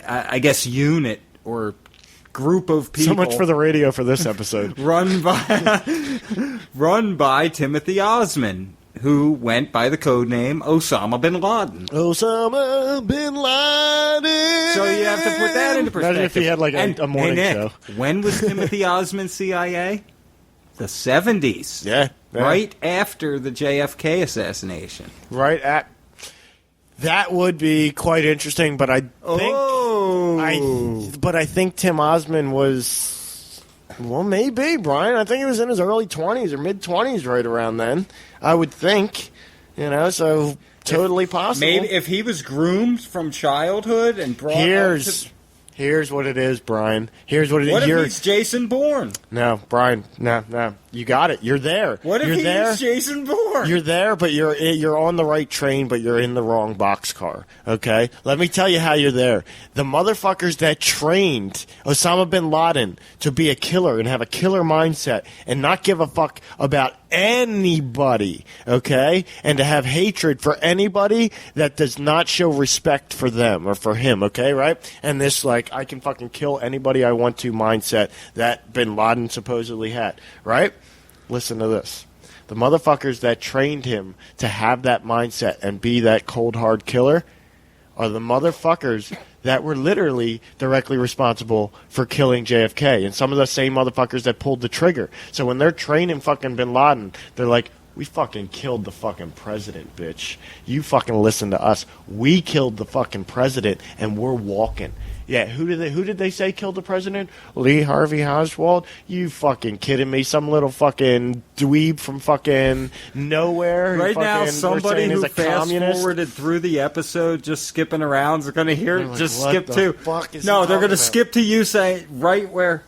I guess, unit or group of people. So much for the radio for this episode. run by Timothy Osman, who went by the code name Osama bin Laden. Osama bin Laden. So you have to put that into perspective. Imagine if he had like a morning Nick, show. When was Timothy Osman CIA? The 70s. Yeah, yeah. Right after the JFK assassination. Right at. That would be quite interesting, but I think Tim Osman was, well, maybe, Brian. I think he was in his early 20s or mid 20s right around then. I would think, you know. So Totally possible. Maybe if he was groomed from childhood and brought up to... Here's what it is, Brian. Here's what it is. What if he's Jason Bourne? No, Brian. No. You got it. You're there. What if he's Jason Bourne? You're there, but you're on the right train, but you're in the wrong boxcar. Okay? Let me tell you how you're there. The motherfuckers that trained Osama bin Laden to be a killer and have a killer mindset and not give a fuck about anybody, okay? And to have hatred for anybody that does not show respect for them or for him, okay, right? And this, like, I can fucking kill anybody I want to mindset that bin Laden supposedly had, right? Listen to this. The motherfuckers that trained him to have that mindset and be that cold, hard killer are the motherfuckers that were literally directly responsible for killing JFK. And some of the same motherfuckers that pulled the trigger. So when they're training fucking bin Laden, they're like, we fucking killed the fucking president, bitch. You fucking listen to us. We killed the fucking president, and we're walking. Yeah, who did they say killed the president? Lee Harvey Oswald? You fucking kidding me? Some little fucking dweeb from fucking nowhere. Right now, somebody who fast-forwarded through the episode, just skipping around, is going to hear like, just what skip the to. Fuck is No, he they're going to talking skip to you saying right where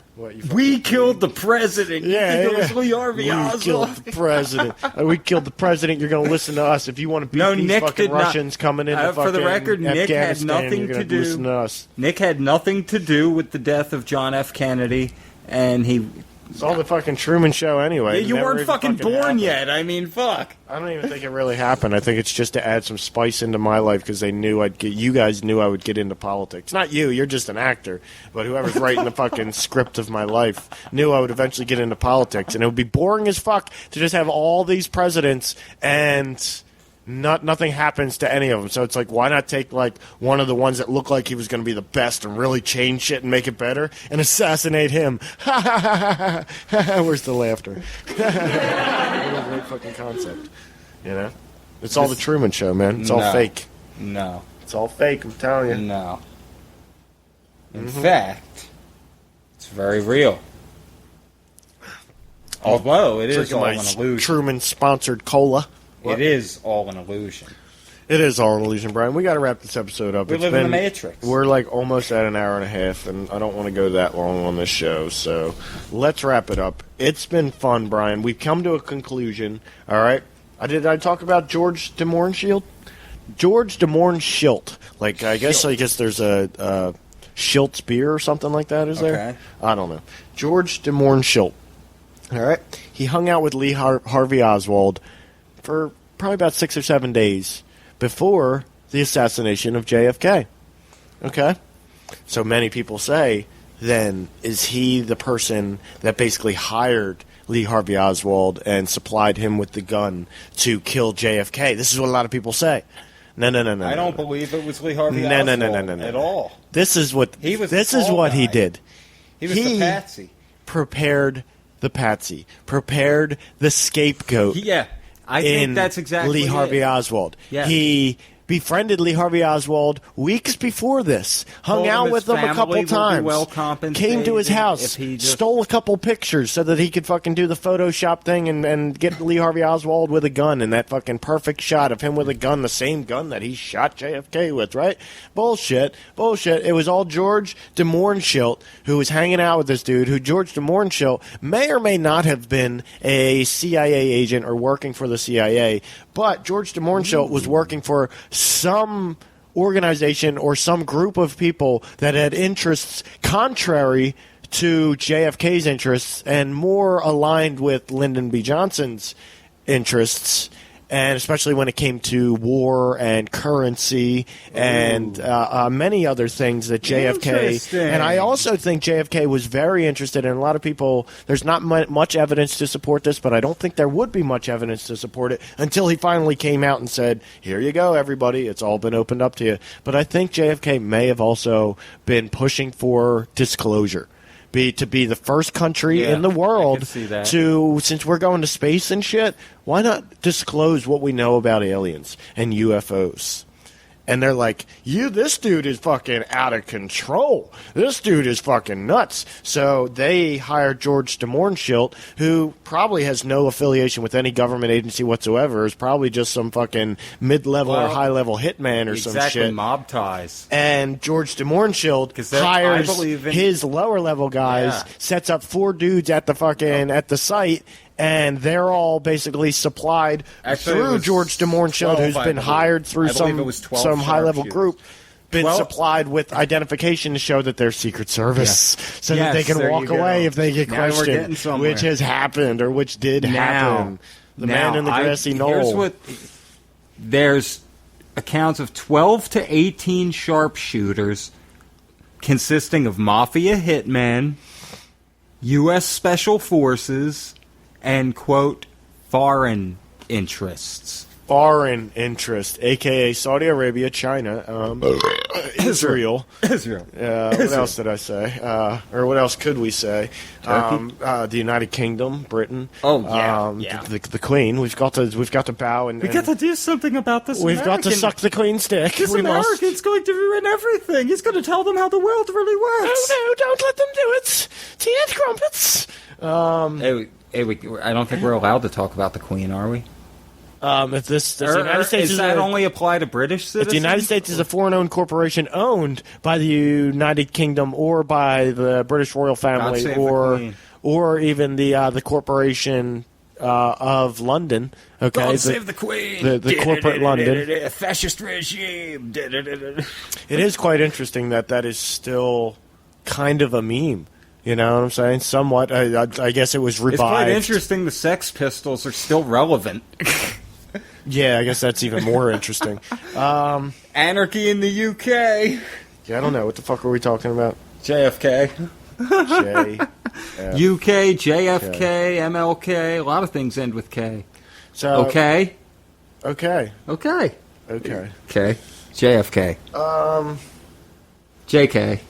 we killed the president. Yeah, you think it was Lee Harvey Oswald? We killed the president. We killed the president. You're going to listen to us. If you want to beat these Nick fucking did not- Russians coming into fucking for the record, Nick had Afghanistan, nothing you're gonna to do- listen to us. Nick had nothing to do with the death of John F. Kennedy, and he... It's all the fucking Truman Show anyway. Yeah, you Never weren't even fucking born happened. yet. I mean, fuck. I don't even think it really happened. I think it's just to add some spice into my life because they knew you guys knew I would get into politics. Not you, you're just an actor. But whoever's writing the fucking script of my life knew I would eventually get into politics. And it would be boring as fuck to just have all these presidents and nothing happens to any of them. So it's like, why not take like one of the ones that looked like he was going to be the best and really change shit and make it better and assassinate him? Where's the laughter? What a great fucking concept. You know? It's all the Truman Show, man. It's all fake. No. It's all fake, I'm telling you. No. In fact, it's very real. Although it is Drinking all my an illusion. Truman-sponsored cola. It is all an illusion. It is all an illusion, Brian. We got to wrap this episode up. We live in the Matrix. We're like almost at an hour and a half, and I don't want to go that long on this show, so let's wrap it up. It's been fun, Brian. We've come to a conclusion, all right? Did I talk about George de Mohrenschildt? George de Mohrenschildt. Like, I guess there's a Schilt's beer or something like that, is there? Okay. I don't know. George de Mohrenschildt. All right? He hung out with Lee Harvey Oswald for probably about 6 or 7 days before the assassination of JFK. Okay? So many people say, then, is he the person that basically hired Lee Harvey Oswald and supplied him with the gun to kill JFK? This is what a lot of people say. No. I don't believe it was Lee Harvey Oswald at all. This is what He was this the is fall what he guy. did. He was the patsy. Prepared the patsy. Prepared the scapegoat. Yeah, I think that's exactly Lee Harvey it. Oswald. Yeah. He befriended Lee Harvey Oswald weeks before this, hung Told out him with his him a couple family would be times, well came to his compensated house, if he just- stole a couple pictures so that he could fucking do the Photoshop thing and get Lee Harvey Oswald with a gun and that fucking perfect shot of him with a gun, the same gun that he shot JFK with, right? Bullshit. It was all George de Mohrenschildt who was hanging out with this dude, who George de Mohrenschildt may or may not have been a CIA agent or working for the CIA, but George de Mohrenschildt was working for some organization or some group of people that had interests contrary to JFK's interests and more aligned with Lyndon B. Johnson's interests, and especially when it came to war and currency and many other things that JFK... Interesting. And I also think JFK was very interested in. A lot of people, there's not much evidence to support this, but I don't think there would be much evidence to support it until he finally came out and said, here you go, everybody, it's all been opened up to you. But I think JFK may have also been pushing for disclosure. To be the first country in the world to, since we're going to space and shit, why not disclose what we know about aliens and UFOs And they're like, this dude is fucking out of control. This dude is fucking nuts. So they hired George de Mohrenschildt, who probably has no affiliation with any government agency whatsoever. Is probably just some fucking mid-level or high-level hitman or some shit. Mob ties. And George de Mohrenschildt hires his lower-level guys, sets up 4 dudes at the fucking at the site. And they're all basically supplied through George de Mohrenschildt, who's been hired through some high-level group, supplied with identification to show that they're Secret Service, so that they can walk away if they get questioned, which has happened or which did happen. The man in the grassy knoll. There's accounts of 12 to 18 sharpshooters consisting of mafia hitmen, U.S. Special Forces, and, quote, foreign interests. Foreign interest, a.k.a. Saudi Arabia, China, Israel. What else did I say? Or what else could we say? The United Kingdom, Britain. The Queen. We've got to bow and... We got to do something about this We've got to suck the Queen's dick. This American's going to ruin everything. He's going to tell them how the world really works. Oh, no, don't let them do it. Tea and crumpets. I don't think we're allowed to talk about the Queen, are we? If the United States does that only apply to British citizens? If the United States is a foreign-owned corporation owned by the United Kingdom or by the British royal family or even the corporation of London, okay, God save the Queen, the corporate London, fascist regime. It is quite interesting that is still kind of a meme. You know what I'm saying? Somewhat. I guess it was revived. It's quite interesting the Sex Pistols are still relevant. Yeah, I guess that's even more interesting. Anarchy in the UK. Yeah, I don't know. What the fuck are we talking about? JFK. UK, JFK, K. MLK. A lot of things end with K. So Okay. JFK. JK.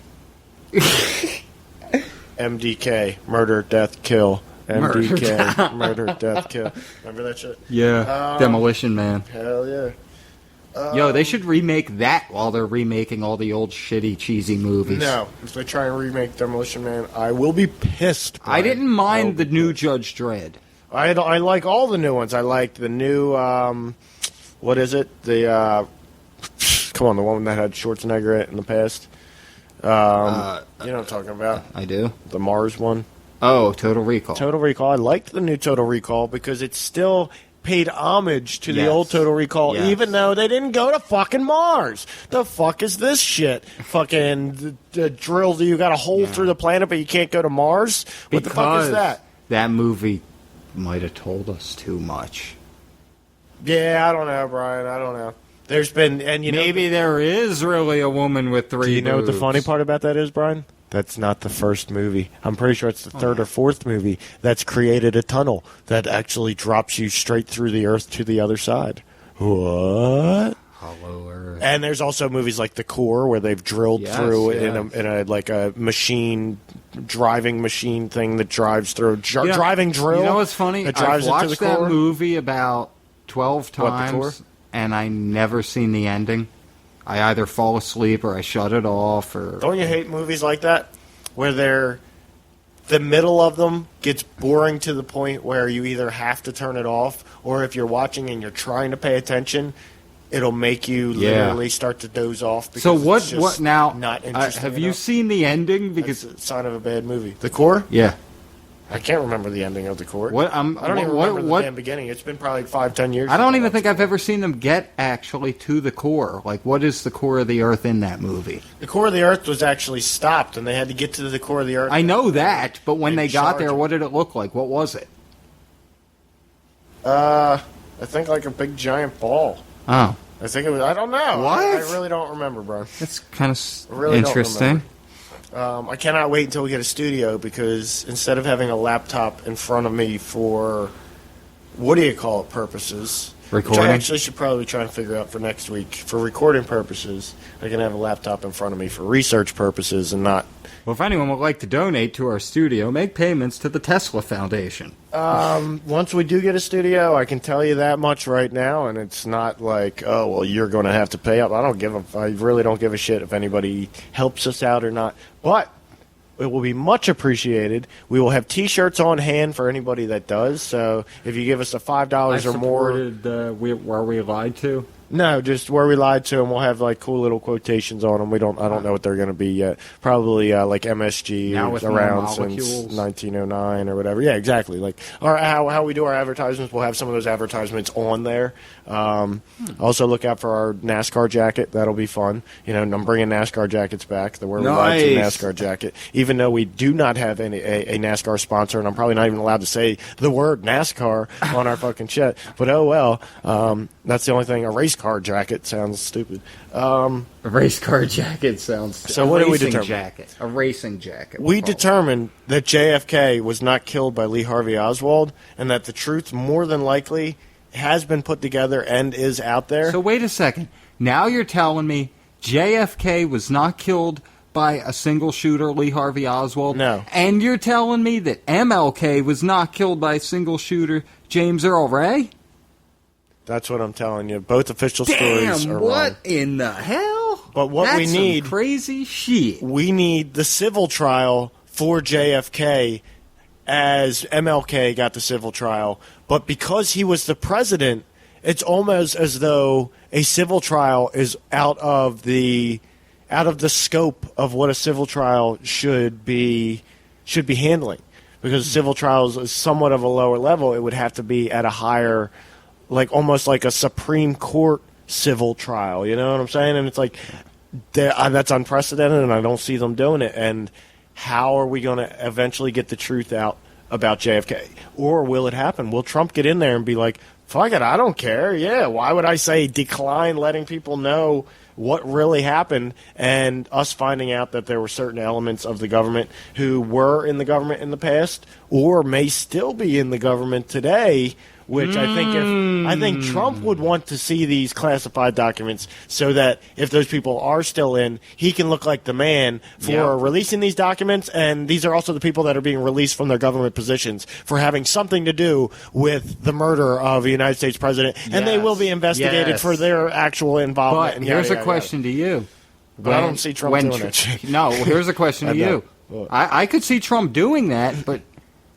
MDK, murder, death, kill. MDK, murder, death, kill. Remember that shit? Yeah, Demolition Man. Hell yeah. Yo, they should remake that while they're remaking all the old shitty, cheesy movies. No, if they try and remake Demolition Man, I will be pissed. Brian. I didn't mind the new Judge Dredd. I like all the new ones. I liked the new, what is it? The one that had Schwarzenegger in the past. You know what I'm talking about? I do. The Mars one. Oh, Total Recall. Total Recall. I liked the new Total Recall because it still paid homage to the old Total Recall, even though they didn't go to fucking Mars. The fuck is this shit? Fucking the drills you got a hole through the planet, but you can't go to Mars? What the fuck is that? That movie might have told us too much. Yeah, I don't know, Brian. I don't know. There's been, and maybe there is really a woman with 3 Do you know boobs. what the funny part about that is, Brian? That's not the first movie. I'm pretty sure it's the third or fourth movie that's created a tunnel that actually drops you straight through the Earth to the other side. What? Hollow Earth. And there's also movies like The Core where they've drilled through in a like a driving machine thing that drives through driving drill. You know what's funny? I've watched that movie about 12 times. The Core? And I never seen the ending. I either fall asleep or I shut it off. Or don't you hate movies like that, where the middle of them gets boring to the point where you either have to turn it off, or if you're watching and you're trying to pay attention, it'll make you literally start to doze off. Because so what? It's just what now? Not interesting. Have enough. You seen the ending? Because it's a sign of a bad movie. The Core? Yeah. I can't remember the ending of The Core. What? I don't even remember the damn beginning. It's been probably 5-10 years. I don't even think I've ever seen them get actually to the core. Like, what is the core of the Earth in that movie? The core of the Earth was actually stopped, and they had to get to the core of the Earth. I know that, but when they got there, what did it look like? What was it? I think like a big giant ball. Oh. I think it was. I don't know. What? I really don't remember, bro. That's kind of interesting. I cannot wait until we get a studio because instead of having a laptop in front of me for purposes, Which Recording? I actually should probably try and figure out for next week. For recording purposes, I can have a laptop in front of me for research purposes and not... Well, if anyone would like to donate to our studio, make payments to the Tesla Foundation. Once we do get a studio, I can tell you that much right now, and it's not like, oh, well, you're going to have to pay up. I really don't give a shit if anybody helps us out or not. But it will be much appreciated. We will have T-shirts on hand for anybody that does. So if you give us a $5 or more, were we lied to? no, just where we lied to, and we'll have like cool little quotations on them. I don't know what they're going to be yet. Probably like MSG Now with more around since molecules. 1909 or whatever. Yeah, exactly. Like how we do our advertisements, we'll have some of those advertisements on there. Also look out for our NASCAR jacket. That'll be fun. You know, I'm bringing NASCAR jackets back. The where we lied to Nice. NASCAR jacket. Even though we do not have a NASCAR sponsor, and I'm probably not even allowed to say the word NASCAR on our fucking shit. But oh well. That's the only thing. A race car jacket sounds stupid. A race car jacket sounds... So what did we determine? A racing jacket. We determined that JFK was not killed by Lee Harvey Oswald, and that the truth more than likely has been put together and is out there. So wait a second. Now you're telling me JFK was not killed by a single shooter, Lee Harvey Oswald? No. And you're telling me that MLK was not killed by a single shooter, James Earl Ray? That's what I'm telling you. Both official stories Damn, are what wrong. in the hell? But what we That's some need- crazy shit. We need the civil trial for JFK as MLK got the civil trial. But because he was the president, it's almost as though a civil trial is out of the scope of what a civil trial should be handling. Because civil trials is somewhat of a lower level, it would have to be at a higher, like almost like a Supreme Court civil trial. You know what I'm saying? And it's like that's unprecedented, and I don't see them doing it. And how are we going to eventually get the truth out about JFK? Or will it happen? Will Trump get in there and be like, fuck it, I don't care. Yeah, why would I say decline letting people know what really happened, and us finding out that there were certain elements of the government who were in the government in the past or may still be in the government today, which I think Trump would want to see these classified documents so that if those people are still in, he can look like the man for releasing these documents, and these are also the people that are being released from their government positions for having something to do with the murder of a United States president, and they will be investigated for their actual involvement. But and here's yada, a question to you. But I don't see Trump doing that shit. No, here's a question to you. I could see Trump doing that, but...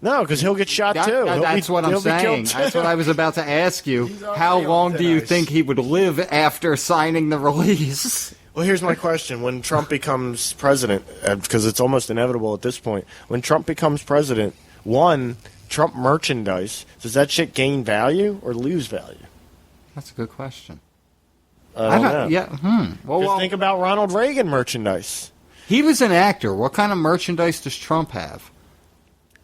No, because he'll get shot too. That's what I'm saying. That's what I was about to ask you. How long do you think he would live after signing the release? Well, here's my question. When Trump becomes president, because it's almost inevitable at this point, when Trump becomes president, one, Trump merchandise, does that shit gain value or lose value? That's a good question. I don't know. Yeah. Well, think about Ronald Reagan merchandise. He was an actor. What kind of merchandise does Trump have?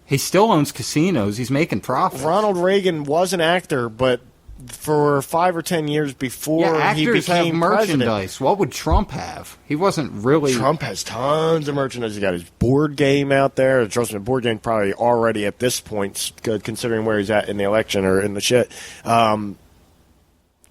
He still owns casinos. He's making profits. Ronald Reagan was an actor, but for 5 or 10 years before he actors became have merchandise. president. What would Trump have? He wasn't really... Trump has tons of merchandise. He's got his board game out there. Trust me, the board game probably already at this point, considering where he's at in the election or in the shit,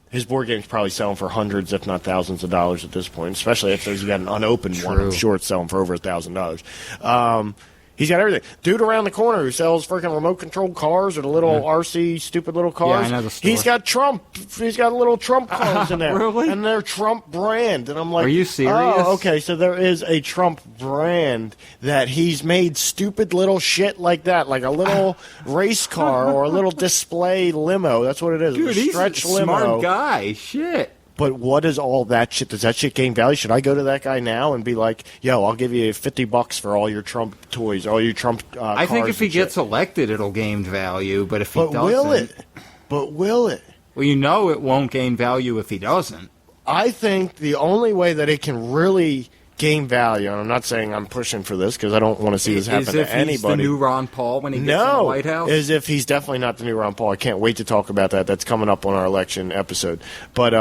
his board game's probably selling for hundreds, if not thousands of dollars at this point, especially if there's got an unopened one. I'm sure it's selling for over $1,000. He's got everything. Dude around the corner who sells freaking remote-controlled cars or the little RC stupid little cars. Yeah, I know the store. He's got Trump. He's got little Trump cars in there. Really? And they're Trump brand. And I'm like, are you serious? Oh, okay, so there is a Trump brand that he's made stupid little shit like that, like a little race car or a little display limo. That's what it is. Dude, a he's stretch a limo. smart guy. Shit. But what is all that shit? Does that shit gain value? Should I go to that guy now and be like, yo, I'll give you $50 for all your Trump toys, all your Trump cars? I think if he and shit. gets elected, it'll gain value. But if he doesn't... will it? But will it? Well, you know it won't gain value if he doesn't. I think the only way that it can really gain value, and I'm not saying I'm pushing for this because I don't want to see this happen to anybody. Is the new Ron Paul when he gets in the White House? As if he's definitely not the new Ron Paul. I can't wait to talk about that. That's coming up on our election episode. But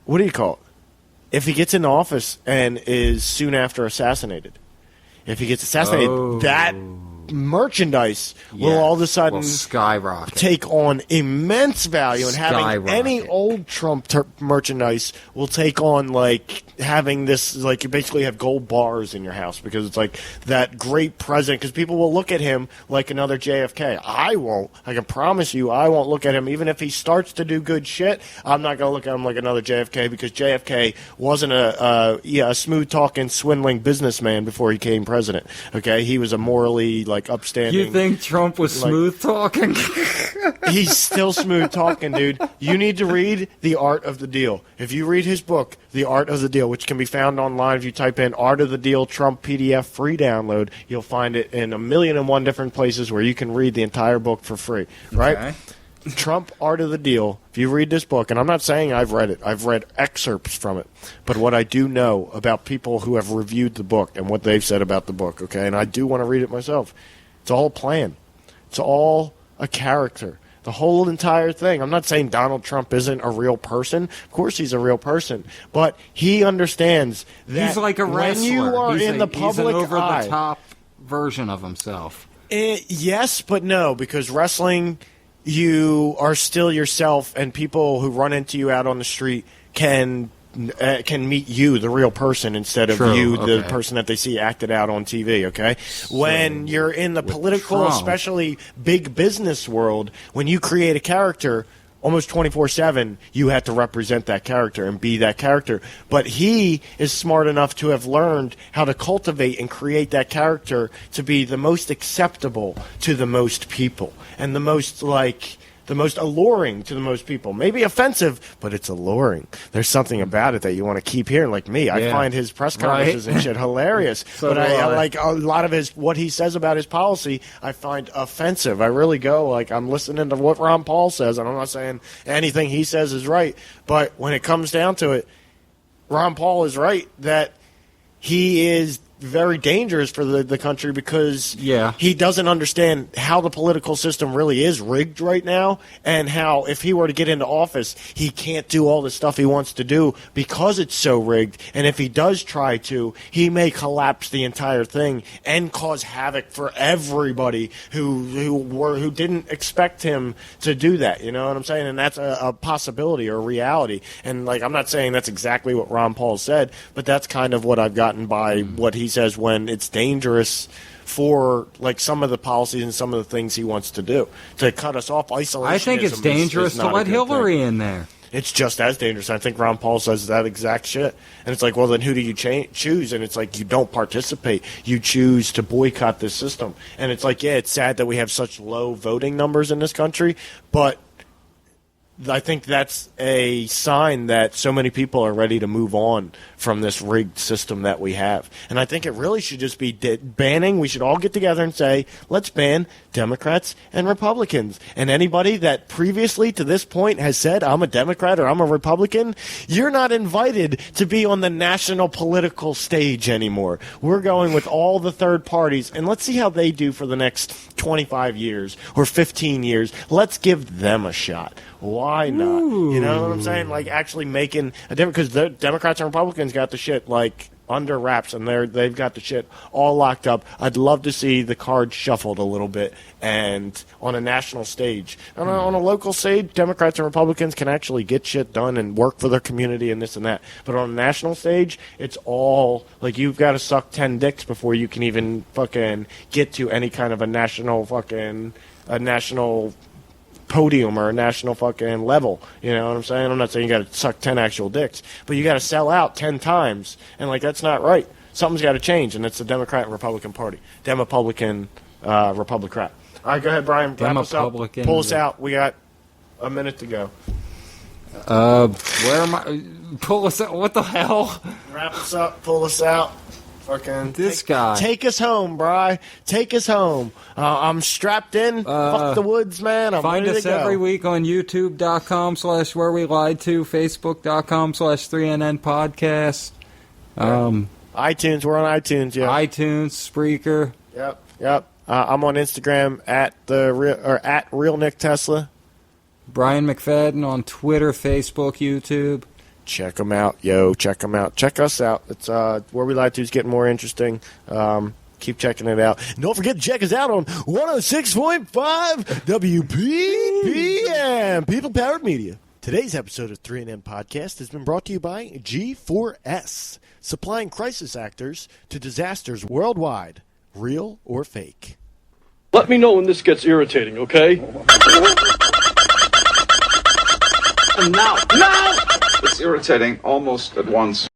what do you call it? If he gets in office and is soon after assassinated, if he gets assassinated, merchandise will all of a sudden skyrocket, take on immense value, and having any old Trump merchandise will take on like having this, like you basically have gold bars in your house because it's like that great president, because people will look at him like another JFK. I won't. I can promise you I won't look at him. Even if he starts to do good shit, I'm not going to look at him like another JFK, because JFK wasn't a smooth-talking, swindling businessman before he became president. Okay? He was a morally, like, upstanding... You think Trump was smooth-talking? He's still smooth-talking, dude. You need to read The Art of the Deal. If you read his book, The Art of the Deal, which can be found online if you type in Art of the Deal Trump PDF free download, you'll find it in 1,000,001 different places where you can read the entire book for free, right? Okay. Trump, Art of the Deal, if you read this book, and I'm not saying I've read it, I've read excerpts from it, but what I do know about people who have reviewed the book and what they've said about the book, okay, and I do want to read it myself, it's all a plan. It's all a character. The whole entire thing. I'm not saying Donald Trump isn't a real person. Of course he's a real person. But he understands that he's like a wrestler. When you are in the public he's an eye, over-the-top version of himself. Yes, but no, because wrestling, you are still yourself, and people who run into you out on the street can meet you, the real person, instead of the person that they see acted out on TV, okay? So when you're in the political, Trump, especially big business world, when you create a character, almost 24/7, you have to represent that character and be that character. But he is smart enough to have learned how to cultivate and create that character to be the most acceptable to the most people and the most alluring to the most people. Maybe offensive, but it's alluring. There's something about it that you want to keep hearing. Like me, I find his press conferences and shit hilarious. But I like a lot of what he says about his policy, I find offensive. I really go, like, I'm listening to what Ron Paul says, and I'm not saying anything he says is right. But when it comes down to it, Ron Paul is right that he is very dangerous for the country because he doesn't understand how the political system really is rigged right now, and how if he were to get into office, he can't do all the stuff he wants to do because it's so rigged. And if he does try to, he may collapse the entire thing and cause havoc for everybody who didn't expect him to do that. You know what I'm saying? And that's a possibility or a reality. And like, I'm not saying that's exactly what Ron Paul said, but that's kind of what I've gotten by what he says when it's dangerous for like some of the policies and some of the things he wants to do to cut us off. Isolationism. I think it's dangerous to let Hillary in there. It's just as dangerous. I think Ron Paul says that exact shit. And it's like, well, then who do you choose? And it's like, you don't participate. You choose to boycott this system. And it's like, yeah, it's sad that we have such low voting numbers in this country, but I think that's a sign that so many people are ready to move on from this rigged system that we have. And I think it really should just be banning. We should all get together and say, let's ban Democrats and Republicans. And anybody that previously to this point has said, I'm a Democrat or I'm a Republican, you're not invited to be on the national political stage anymore. We're going with all the third parties, and let's see how they do for the next 25 years or 15 years. Let's give them a shot. Why not? Ooh. You know what I'm saying? Like, actually making a difference, because the Democrats and Republicans got the shit like under wraps, and they've got the shit all locked up. I'd love to see the cards shuffled a little bit, and on a national stage. On a local stage, Democrats and Republicans can actually get shit done and work for their community and this and that. But on a national stage, it's all like, you've got to suck 10 dicks before you can even fucking get to any kind of a national podium or a national fucking level. You know what I'm saying? I'm not saying you got to suck 10 actual dicks, but you got to sell out 10 times, and like, that's not right. Something's got to change, and it's the Democrat and Republican Party. Republican. All right, go ahead, Brian. Wrap us up. Pull us out. We got a minute to go. Where am I? Pull us out. What the hell? Wrap us up. Pull us out. Fucking guy. Take us home, Bri. Take us home. I'm strapped in. Fuck the woods, man. I'm find ready us to go. every week on youtube.com/wherewelied to, facebook.com/3NN podcast. iTunes. We're on iTunes, yeah. iTunes, Spreaker. Yep. I'm on Instagram at real Nick Tesla. Brian McFadden on Twitter, Facebook, YouTube. Check them out, yo. Check them out. Check us out. It's Where We Lie To is getting more interesting. Keep checking it out. And don't forget to check us out on 106.5 WPPM, People Powered Media. Today's episode of 3NN Podcast has been brought to you by G4S, supplying crisis actors to disasters worldwide, real or fake. Let me know when this gets irritating, okay? Now! It's irritating almost at once.